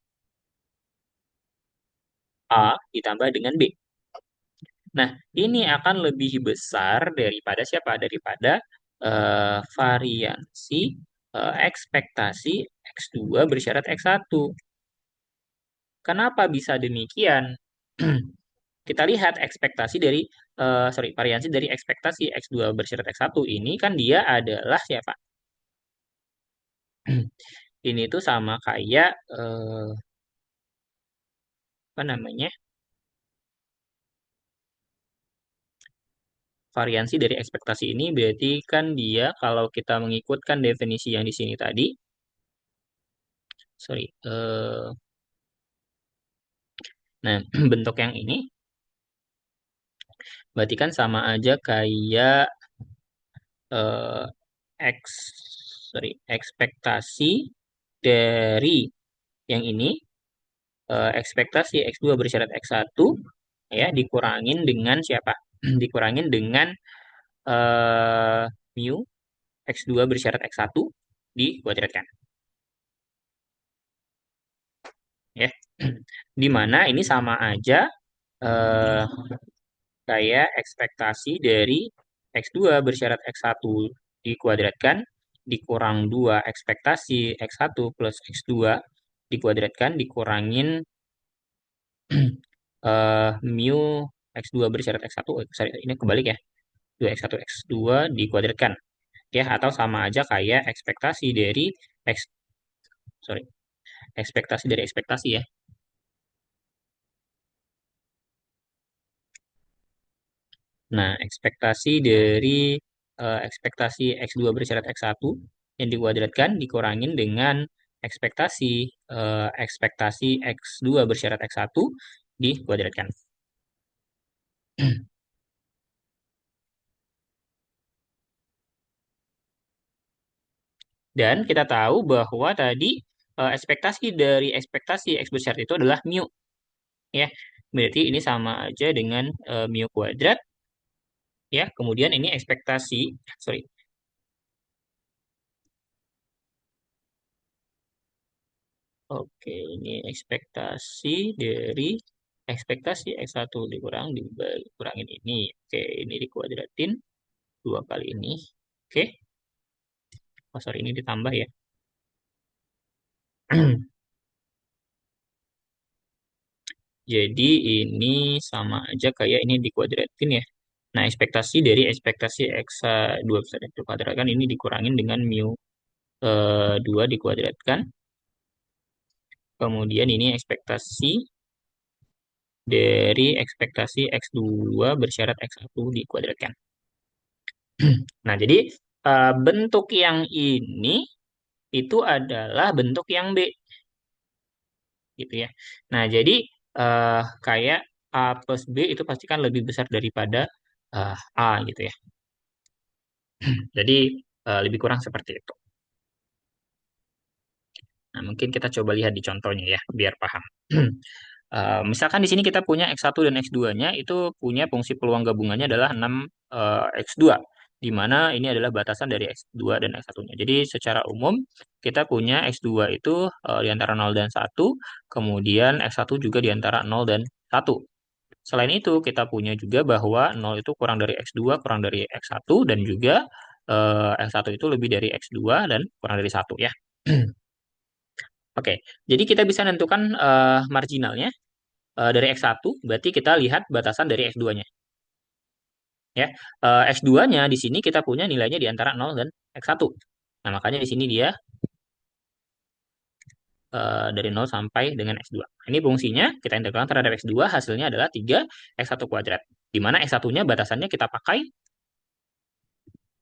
A ditambah dengan B. Nah, ini akan lebih besar daripada siapa? Daripada variansi ekspektasi X2 bersyarat X1. Kenapa bisa demikian? Kita lihat ekspektasi dari variansi dari ekspektasi X2 bersyarat X1 ini kan dia adalah siapa? Ini tuh sama kayak apa namanya? Variansi dari ekspektasi ini berarti kan dia kalau kita mengikutkan definisi yang di sini tadi, sorry, nah bentuk yang ini berarti kan sama aja kayak eh, X, ekspektasi dari yang ini ekspektasi X2 bersyarat X1 ya dikurangin dengan siapa? Dikurangin dengan eh, mu X2 bersyarat X1 dikuadratkan. Ya. Di mana ini sama aja eh, kayak ekspektasi dari X2 bersyarat X1 dikuadratkan dikurang 2 ekspektasi X1 plus X2 dikuadratkan dikurangin mu X2 bersyarat X1, sorry, ini kebalik ya, 2x1 X2 dikuadratkan. Ya, atau sama aja kayak ekspektasi dari X, sorry, ekspektasi dari ekspektasi ya. Nah, ekspektasi dari ekspektasi X2 bersyarat X1 yang dikuadratkan dikurangin dengan ekspektasi ekspektasi X2 bersyarat X1 dikuadratkan. Dan kita tahu bahwa tadi ekspektasi dari ekspektasi X besar itu adalah mu. Ya, berarti ini sama aja dengan mu kuadrat. Ya, kemudian ini ekspektasi, sorry. Oke, ini ekspektasi dari ekspektasi X1 dikurangin ini. Oke, ini dikuadratin 2 kali ini. Oke. Oh, sorry, ini ditambah ya. Jadi ini sama aja kayak ini dikuadratin ya. Nah, ekspektasi dari ekspektasi X 2 besar itu kuadrat kan ini dikurangin dengan mu 2 dikuadratkan. Kemudian ini ekspektasi dari ekspektasi X2 bersyarat X1 dikuadratkan. Nah, jadi bentuk yang ini itu adalah bentuk yang B gitu ya. Nah, jadi kayak A plus B itu pasti kan lebih besar daripada A gitu ya. Jadi lebih kurang seperti itu. Nah, mungkin kita coba lihat di contohnya ya, biar paham. Misalkan di sini kita punya X1 dan X2-nya itu punya fungsi peluang gabungannya adalah 6 X2, di mana ini adalah batasan dari X2 dan X1-nya. Jadi secara umum kita punya X2 itu di antara 0 dan 1, kemudian X1 juga di antara 0 dan 1. Selain itu, kita punya juga bahwa 0 itu kurang dari X2, kurang dari X1, dan juga X1 itu lebih dari X2 dan kurang dari 1 ya. Oke, jadi kita bisa menentukan marginalnya dari X1, berarti kita lihat batasan dari X2-nya. Ya, X2-nya di sini kita punya nilainya di antara 0 dan X1. Nah, makanya di sini dia dari 0 sampai dengan X2. Ini fungsinya kita integralkan terhadap X2, hasilnya adalah 3 X1 kuadrat. Di mana X1-nya batasannya kita pakai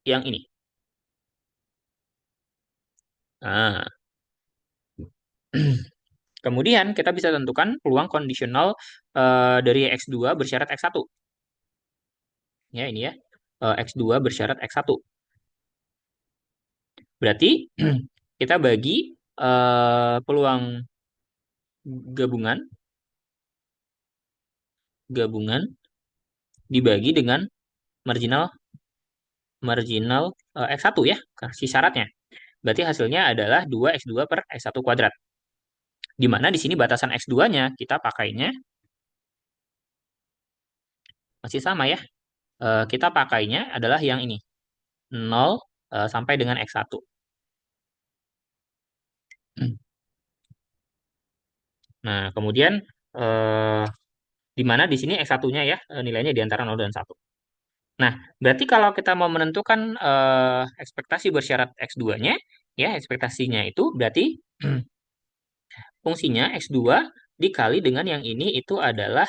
yang ini. Nah, kemudian kita bisa tentukan peluang kondisional dari X2 bersyarat X1. Ya, ini ya. X2 bersyarat X1. Berarti kita bagi peluang gabungan gabungan dibagi dengan marginal marginal X1 ya, kasih syaratnya. Berarti hasilnya adalah 2 X2 per X1 kuadrat. Di mana di sini batasan X2-nya kita pakainya masih sama ya. Kita pakainya adalah yang ini, 0 sampai dengan X1. Nah, kemudian eh, di mana di sini X1-nya ya nilainya di antara 0 dan 1. Nah, berarti kalau kita mau menentukan ekspektasi bersyarat X2-nya, ya ekspektasinya itu berarti fungsinya X2 dikali dengan yang ini itu adalah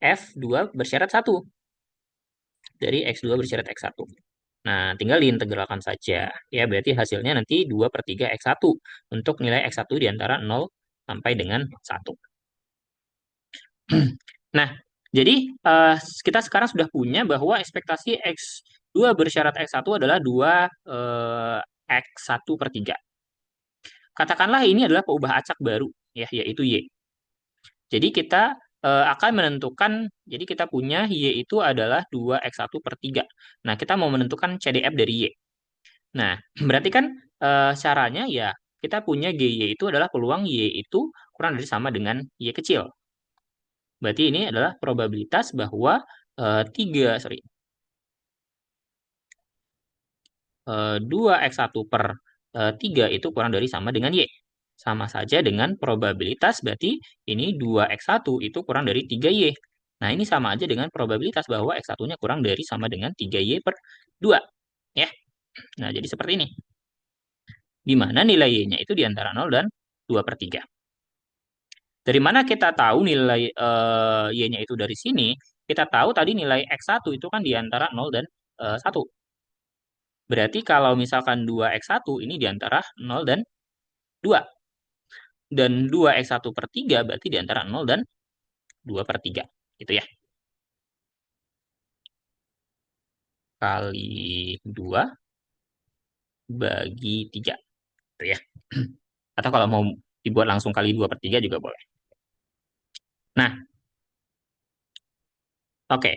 F2 bersyarat 1 dari X2 bersyarat X1. Nah, tinggal diintegralkan saja. Ya, berarti hasilnya nanti 2 per 3 X1 untuk nilai X1 di antara 0 sampai dengan 1. Nah, jadi kita sekarang sudah punya bahwa ekspektasi X2 bersyarat X1 adalah 2 X1 per 3. Katakanlah ini adalah peubah acak baru, ya, yaitu Y. Jadi kita akan menentukan, jadi kita punya Y itu adalah 2 X1 per 3. Nah, kita mau menentukan CDF dari Y. Nah, berarti kan caranya ya, kita punya GY itu adalah peluang Y itu kurang dari sama dengan Y kecil. Berarti ini adalah probabilitas bahwa 2 X1 per 3 itu kurang dari sama dengan Y. Sama saja dengan probabilitas berarti ini 2 X1 itu kurang dari 3Y. Nah, ini sama aja dengan probabilitas bahwa X1-nya kurang dari sama dengan 3Y per 2. Ya. Nah, jadi seperti ini. Di mana nilai Y-nya itu di antara 0 dan 2 per 3. Dari mana kita tahu nilai Y-nya itu dari sini? Kita tahu tadi nilai X1 itu kan di antara 0 dan 1. Berarti kalau misalkan 2 X1 ini di antara 0 dan 2. Dan 2 X1 per 3 berarti di antara 0 dan 2 per 3. Gitu ya. Kali 2 bagi 3. Gitu ya. Atau kalau mau dibuat langsung kali 2 per 3 juga boleh. Nah, oke.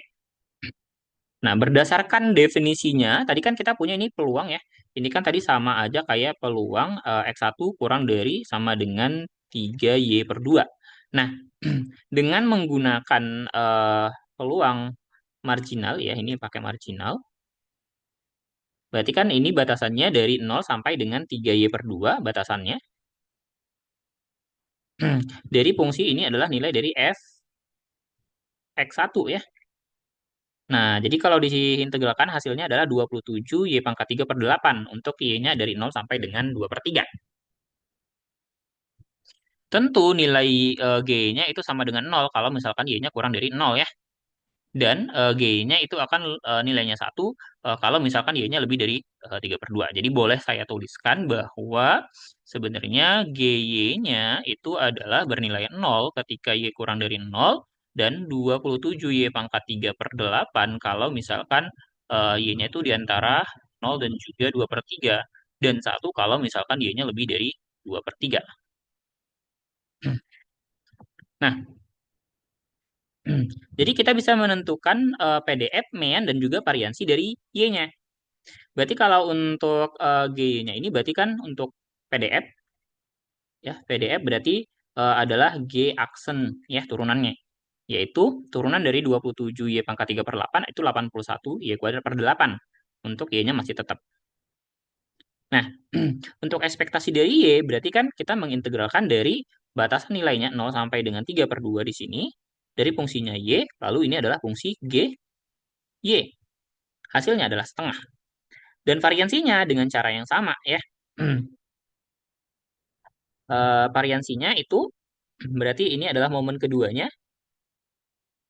Nah, berdasarkan definisinya, tadi kan kita punya ini peluang ya. Ini kan tadi sama aja kayak peluang X1 kurang dari sama dengan 3Y per 2. Nah, dengan menggunakan peluang marginal ya, ini pakai marginal. Berarti kan ini batasannya dari 0 sampai dengan 3Y per 2 batasannya. Dari fungsi ini adalah nilai dari f x1 ya. Nah, jadi kalau diintegralkan hasilnya adalah 27 Y pangkat 3 per 8 untuk Y-nya dari 0 sampai dengan 2 per 3. Tentu nilai G-nya itu sama dengan 0 kalau misalkan Y-nya kurang dari 0 ya. Dan G-nya itu akan nilainya 1 kalau misalkan Y-nya lebih dari 3 per 2. Jadi boleh saya tuliskan bahwa sebenarnya GY-nya itu adalah bernilai 0 ketika Y kurang dari 0 dan 27 Y pangkat 3 per 8 kalau misalkan Y-nya itu di antara 0 dan juga 2 per 3. Dan 1 kalau misalkan Y-nya lebih dari 2 per 3. Nah, jadi kita bisa menentukan PDF, mean, dan juga variansi dari Y-nya. Berarti kalau untuk G-nya ini berarti kan untuk PDF ya, PDF berarti adalah G aksen ya turunannya. Yaitu turunan dari 27 Y pangkat 3 per 8 itu 81 Y kuadrat per 8. Untuk Y-nya masih tetap. Nah, untuk ekspektasi dari Y berarti kan kita mengintegralkan dari batasan nilainya 0 sampai dengan 3 per 2 di sini. Dari fungsinya Y, lalu ini adalah fungsi G, Y. Hasilnya adalah setengah. Dan variansinya dengan cara yang sama ya. Variansinya itu berarti ini adalah momen keduanya.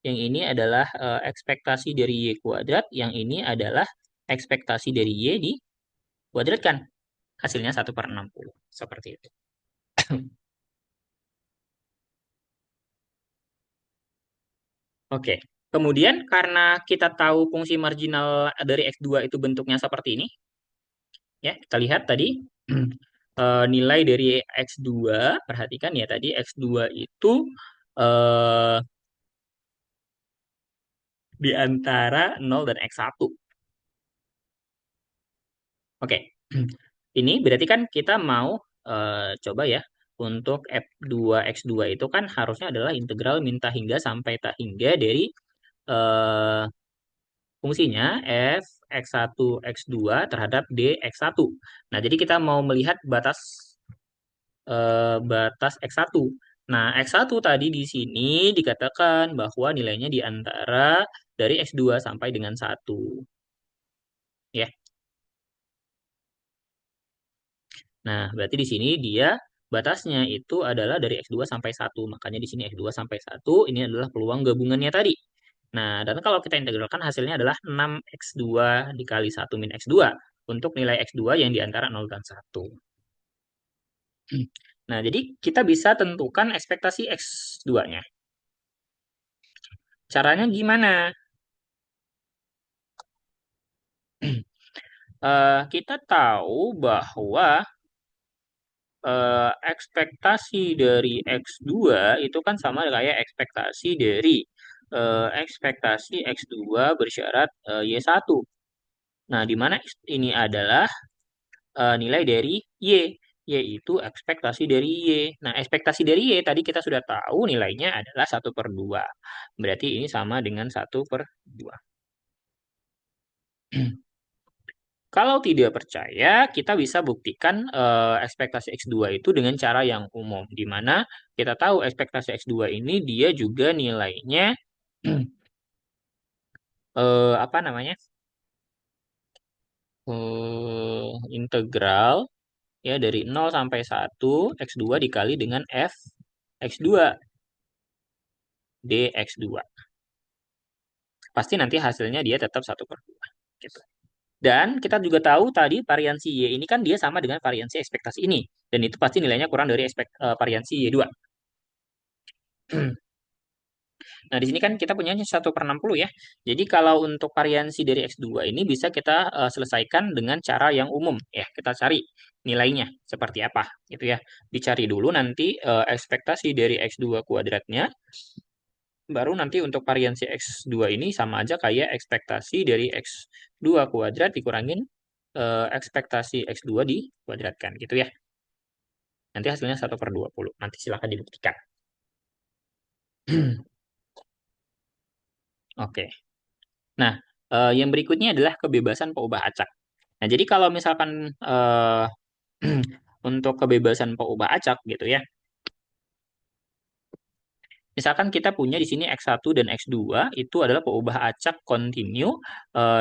Yang ini adalah ekspektasi dari Y kuadrat. Yang ini adalah ekspektasi dari Y dikuadratkan. Hasilnya 1/60. Seperti itu. Oke. Kemudian karena kita tahu fungsi marginal dari X2 itu bentuknya seperti ini. Ya, kita lihat tadi. Nilai dari X2. Perhatikan ya tadi X2 itu eh, di antara 0 dan X1. Oke. Ini berarti kan kita mau coba ya untuk F2 X2 itu kan harusnya adalah integral min tak hingga sampai tak hingga dari eh, fungsinya f X1 X2 terhadap D X1. Nah, jadi kita mau melihat batas X1. Nah, X1 tadi di sini dikatakan bahwa nilainya di antara dari X2 sampai dengan 1. Ya. Nah, berarti di sini dia batasnya itu adalah dari X2 sampai 1. Makanya di sini X2 sampai 1 ini adalah peluang gabungannya tadi. Nah, dan kalau kita integralkan hasilnya adalah 6X2 dikali 1 min X2 untuk nilai X2 yang di antara 0 dan 1. Nah, jadi kita bisa tentukan ekspektasi X2-nya. Caranya gimana? Kita tahu bahwa ekspektasi dari X2 itu kan sama kayak ekspektasi dari ekspektasi X2 bersyarat Y1. Nah, di mana ini adalah nilai dari Y, yaitu ekspektasi dari Y. Nah, ekspektasi dari Y tadi kita sudah tahu nilainya adalah 1/2. Berarti ini sama dengan 1/2. Kalau tidak percaya, kita bisa buktikan ekspektasi X2 itu dengan cara yang umum, di mana kita tahu ekspektasi X2 ini dia juga nilainya apa namanya? Integral ya dari 0 sampai 1 X2 dikali dengan F X2 dx2. Pasti nanti hasilnya dia tetap 1/2. Gitu. Dan kita juga tahu tadi variansi Y ini kan dia sama dengan variansi ekspektasi ini. Dan itu pasti nilainya kurang dari variansi Y2. Nah, di sini kan kita punya 1/60 ya. Jadi kalau untuk variansi dari X2 ini bisa kita selesaikan dengan cara yang umum ya. Kita cari nilainya seperti apa gitu ya. Dicari dulu nanti ekspektasi dari X2 kuadratnya. Baru nanti untuk variansi X2 ini sama aja kayak ekspektasi dari X2 kuadrat dikurangin ekspektasi X2 dikuadratkan gitu ya. Nanti hasilnya 1/20. Nanti silahkan dibuktikan. Oke. Nah, yang berikutnya adalah kebebasan pengubah acak. Nah, jadi kalau misalkan untuk kebebasan pengubah acak gitu ya. Misalkan kita punya di sini X1 dan X2 itu adalah pengubah acak kontinu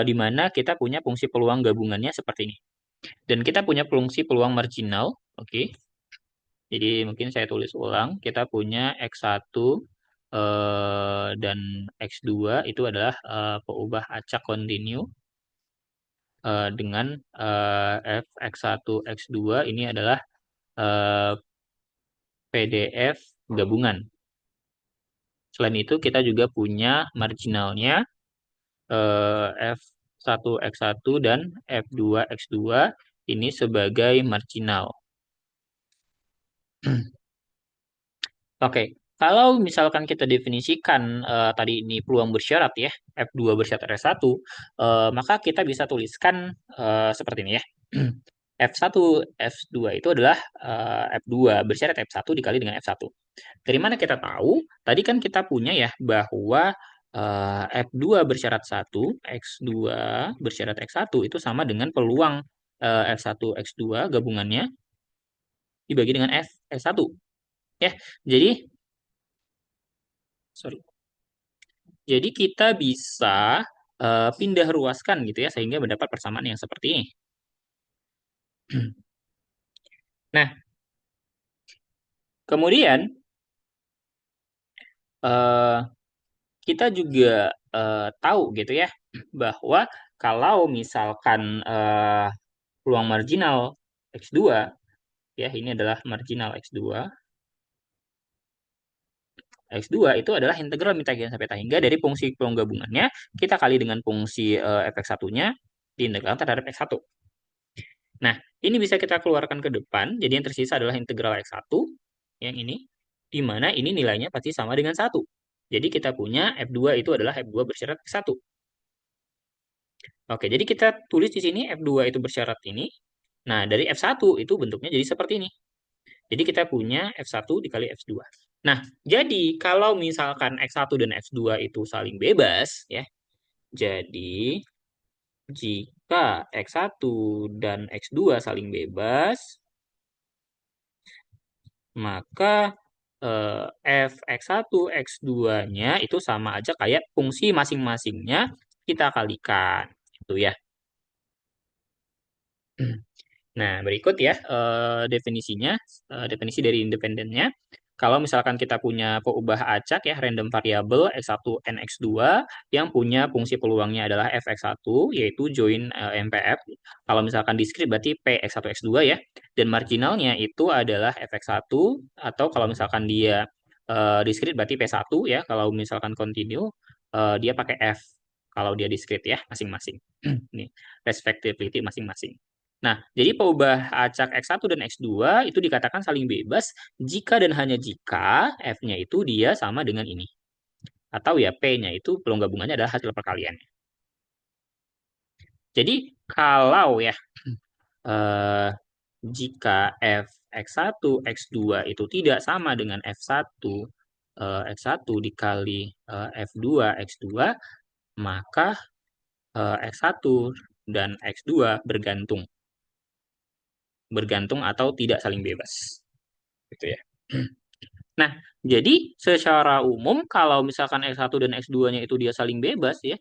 di mana kita punya fungsi peluang gabungannya seperti ini. Dan kita punya fungsi peluang marginal, oke. Jadi mungkin saya tulis ulang, kita punya X1 dan X2 itu adalah pengubah acak kontinu dengan f X1 X2 ini adalah eh, PDF gabungan. Selain itu kita juga punya marginalnya F1 X1 dan F2 X2 ini sebagai marginal. Oke, kalau misalkan kita definisikan tadi ini peluang bersyarat ya, F2 bersyarat R1, maka kita bisa tuliskan seperti ini ya. F1 F2 itu adalah F2 bersyarat F1 dikali dengan F1. Dari mana kita tahu? Tadi kan kita punya ya bahwa F2 bersyarat 1, X2 bersyarat X1 itu sama dengan peluang F1 X2 gabungannya dibagi dengan F X1 ya. Jadi sorry. Jadi kita bisa pindah ruaskan gitu ya sehingga mendapat persamaan yang seperti ini. Nah, kemudian eh, kita juga tahu gitu ya bahwa kalau misalkan peluang marginal X2 ya ini adalah marginal X2. X2 itu adalah integral minta sampai tak hingga dari fungsi peluang gabungannya kita kali dengan fungsi fx1-nya diintegralkan terhadap x1. Nah, ini bisa kita keluarkan ke depan. Jadi yang tersisa adalah integral x1 yang ini di mana ini nilainya pasti sama dengan 1. Jadi kita punya F2 itu adalah F2 bersyarat X1. Oke, jadi kita tulis di sini F2 itu bersyarat ini. Nah, dari F1 itu bentuknya jadi seperti ini. Jadi kita punya F1 dikali F2. Nah, jadi kalau misalkan X1 dan X2 itu saling bebas, ya. Jadi, jika X1 dan X2 saling bebas, maka Fx1, X2-nya itu sama aja kayak fungsi masing-masingnya kita kalikan. Itu ya. Nah, berikut ya definisinya, definisi dari independennya. Kalau misalkan kita punya peubah acak ya, random variable X1 and X2 yang punya fungsi peluangnya adalah Fx1, yaitu join MPF. Kalau misalkan discrete berarti Px1 X2 ya. Dan marginalnya itu adalah Fx1, atau kalau misalkan dia discrete berarti P1 ya. Kalau misalkan continue, dia pakai F. Kalau dia discrete ya, masing-masing. Ini, respectivity masing-masing. Nah, jadi peubah acak X1 dan X2 itu dikatakan saling bebas jika dan hanya jika F-nya itu dia sama dengan ini. Atau ya P-nya itu peluang gabungannya adalah hasil perkaliannya. Jadi kalau ya eh, jika F X1, X2 itu tidak sama dengan F1, X1 dikali F2, X2, maka X1 dan X2 bergantung. Bergantung atau tidak saling bebas. Gitu ya. Nah, jadi secara umum kalau misalkan X1 dan X2-nya itu dia saling bebas ya,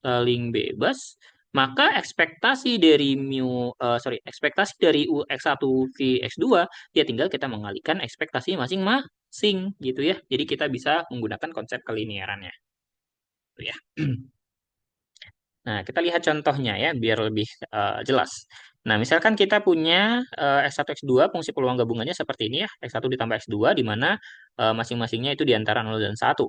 saling bebas, maka ekspektasi dari ekspektasi dari U X1 V X2 ya tinggal kita mengalihkan ekspektasi masing-masing gitu ya. Jadi kita bisa menggunakan konsep kelinearannya. Gitu ya. Nah, kita lihat contohnya ya biar lebih jelas. Nah, misalkan kita punya X1, X2, fungsi peluang gabungannya seperti ini ya. X1 ditambah X2, di mana masing-masingnya itu di antara 0 dan 1.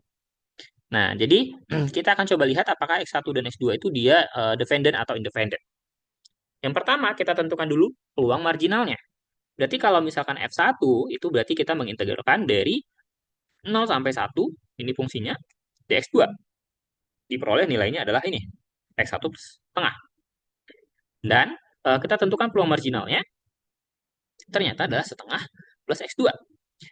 Nah, jadi kita akan coba lihat apakah X1 dan X2 itu dia dependent atau independent. Yang pertama, kita tentukan dulu peluang marginalnya. Berarti kalau misalkan F1, itu berarti kita mengintegralkan dari 0 sampai 1, ini fungsinya, dx2. Diperoleh nilainya adalah ini, X1 setengah. Dan kita tentukan peluang marginalnya, ternyata adalah setengah plus X2.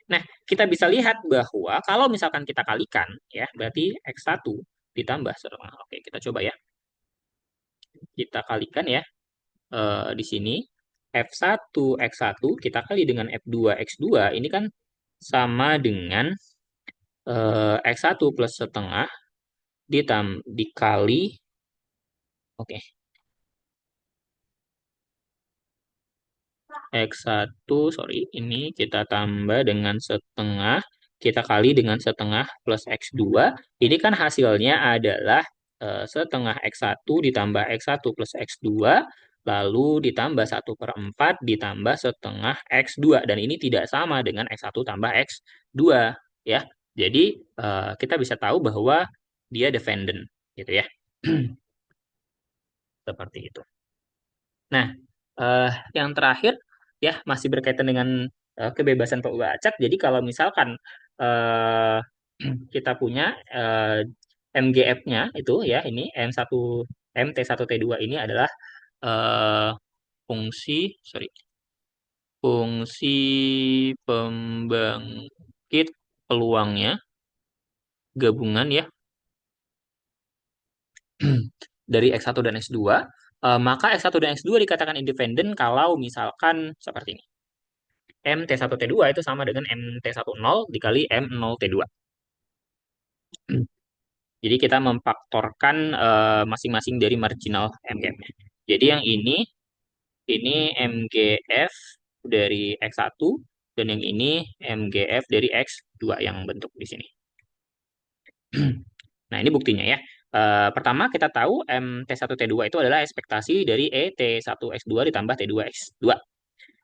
Nah, kita bisa lihat bahwa kalau misalkan kita kalikan, ya berarti X1 ditambah setengah. Oke, kita coba ya. kita kalikan ya di sini F1 X1 kita kali dengan F2 X2 ini kan sama dengan X1 plus setengah dikali, oke, X1, sorry, ini kita tambah dengan setengah, kita kali dengan setengah plus X2. Ini kan hasilnya adalah setengah X1 ditambah X1 plus X2, lalu ditambah 1/4 ditambah setengah X2. Dan ini tidak sama dengan X1 tambah X2, ya. Jadi, kita bisa tahu bahwa dia dependent, gitu ya. Seperti itu. Nah, eh, yang terakhir ya masih berkaitan dengan kebebasan pembacak. Jadi kalau misalkan eh, kita punya MGF-nya itu ya ini MT1T2 ini adalah eh, fungsi sorry fungsi pembangkit peluangnya gabungan ya dari X1 dan X2, maka X1 dan X2 dikatakan independen kalau misalkan seperti ini. MT1T2 itu sama dengan MT10 dikali M0T2. Jadi kita memfaktorkan masing-masing dari marginal MGF-nya. Jadi yang ini MGF dari X1 dan yang ini MGF dari X2 yang bentuk di sini. Nah, ini buktinya ya. Pertama kita tahu MT1T2 itu adalah ekspektasi dari ET1X2 ditambah T2X2.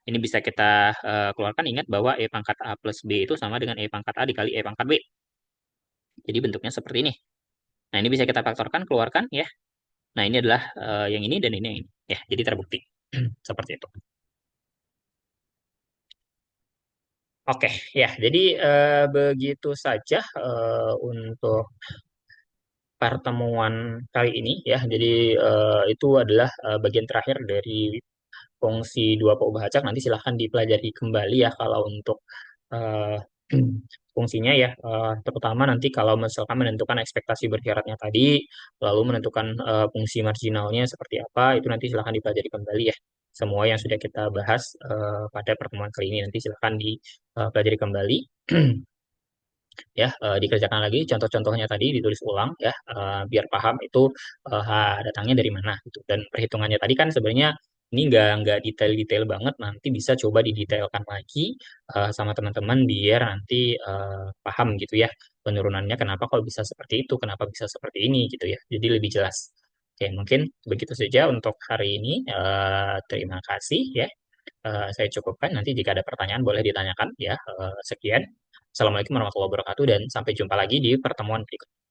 Ini bisa kita keluarkan, ingat bahwa E pangkat A plus B itu sama dengan E pangkat A dikali E pangkat B. Jadi bentuknya seperti ini. Nah, ini bisa kita faktorkan, keluarkan ya. Nah, ini adalah yang ini dan ini yang ini. Ya, jadi terbukti. Seperti itu. Oke, ya. Jadi begitu saja untuk pertemuan kali ini ya. Jadi itu adalah bagian terakhir dari fungsi dua pembahas. Nanti silahkan dipelajari kembali ya kalau untuk eh, fungsinya ya, terutama nanti kalau misalkan menentukan ekspektasi bersyaratnya tadi, lalu menentukan fungsi marginalnya seperti apa, itu nanti silahkan dipelajari kembali ya. Semua yang sudah kita bahas pada pertemuan kali ini nanti silahkan dipelajari kembali. Ya, dikerjakan lagi contoh-contohnya tadi ditulis ulang ya, biar paham itu datangnya dari mana gitu. Dan perhitungannya tadi kan sebenarnya ini nggak detail-detail banget, nanti bisa coba didetailkan lagi sama teman-teman biar nanti paham gitu ya penurunannya kenapa kok bisa seperti itu, kenapa bisa seperti ini gitu ya. Jadi lebih jelas. Oke, mungkin begitu saja untuk hari ini. Terima kasih ya. Saya cukupkan. Nanti jika ada pertanyaan boleh ditanyakan ya. Sekian. Assalamualaikum warahmatullahi wabarakatuh dan sampai jumpa lagi di pertemuan berikutnya.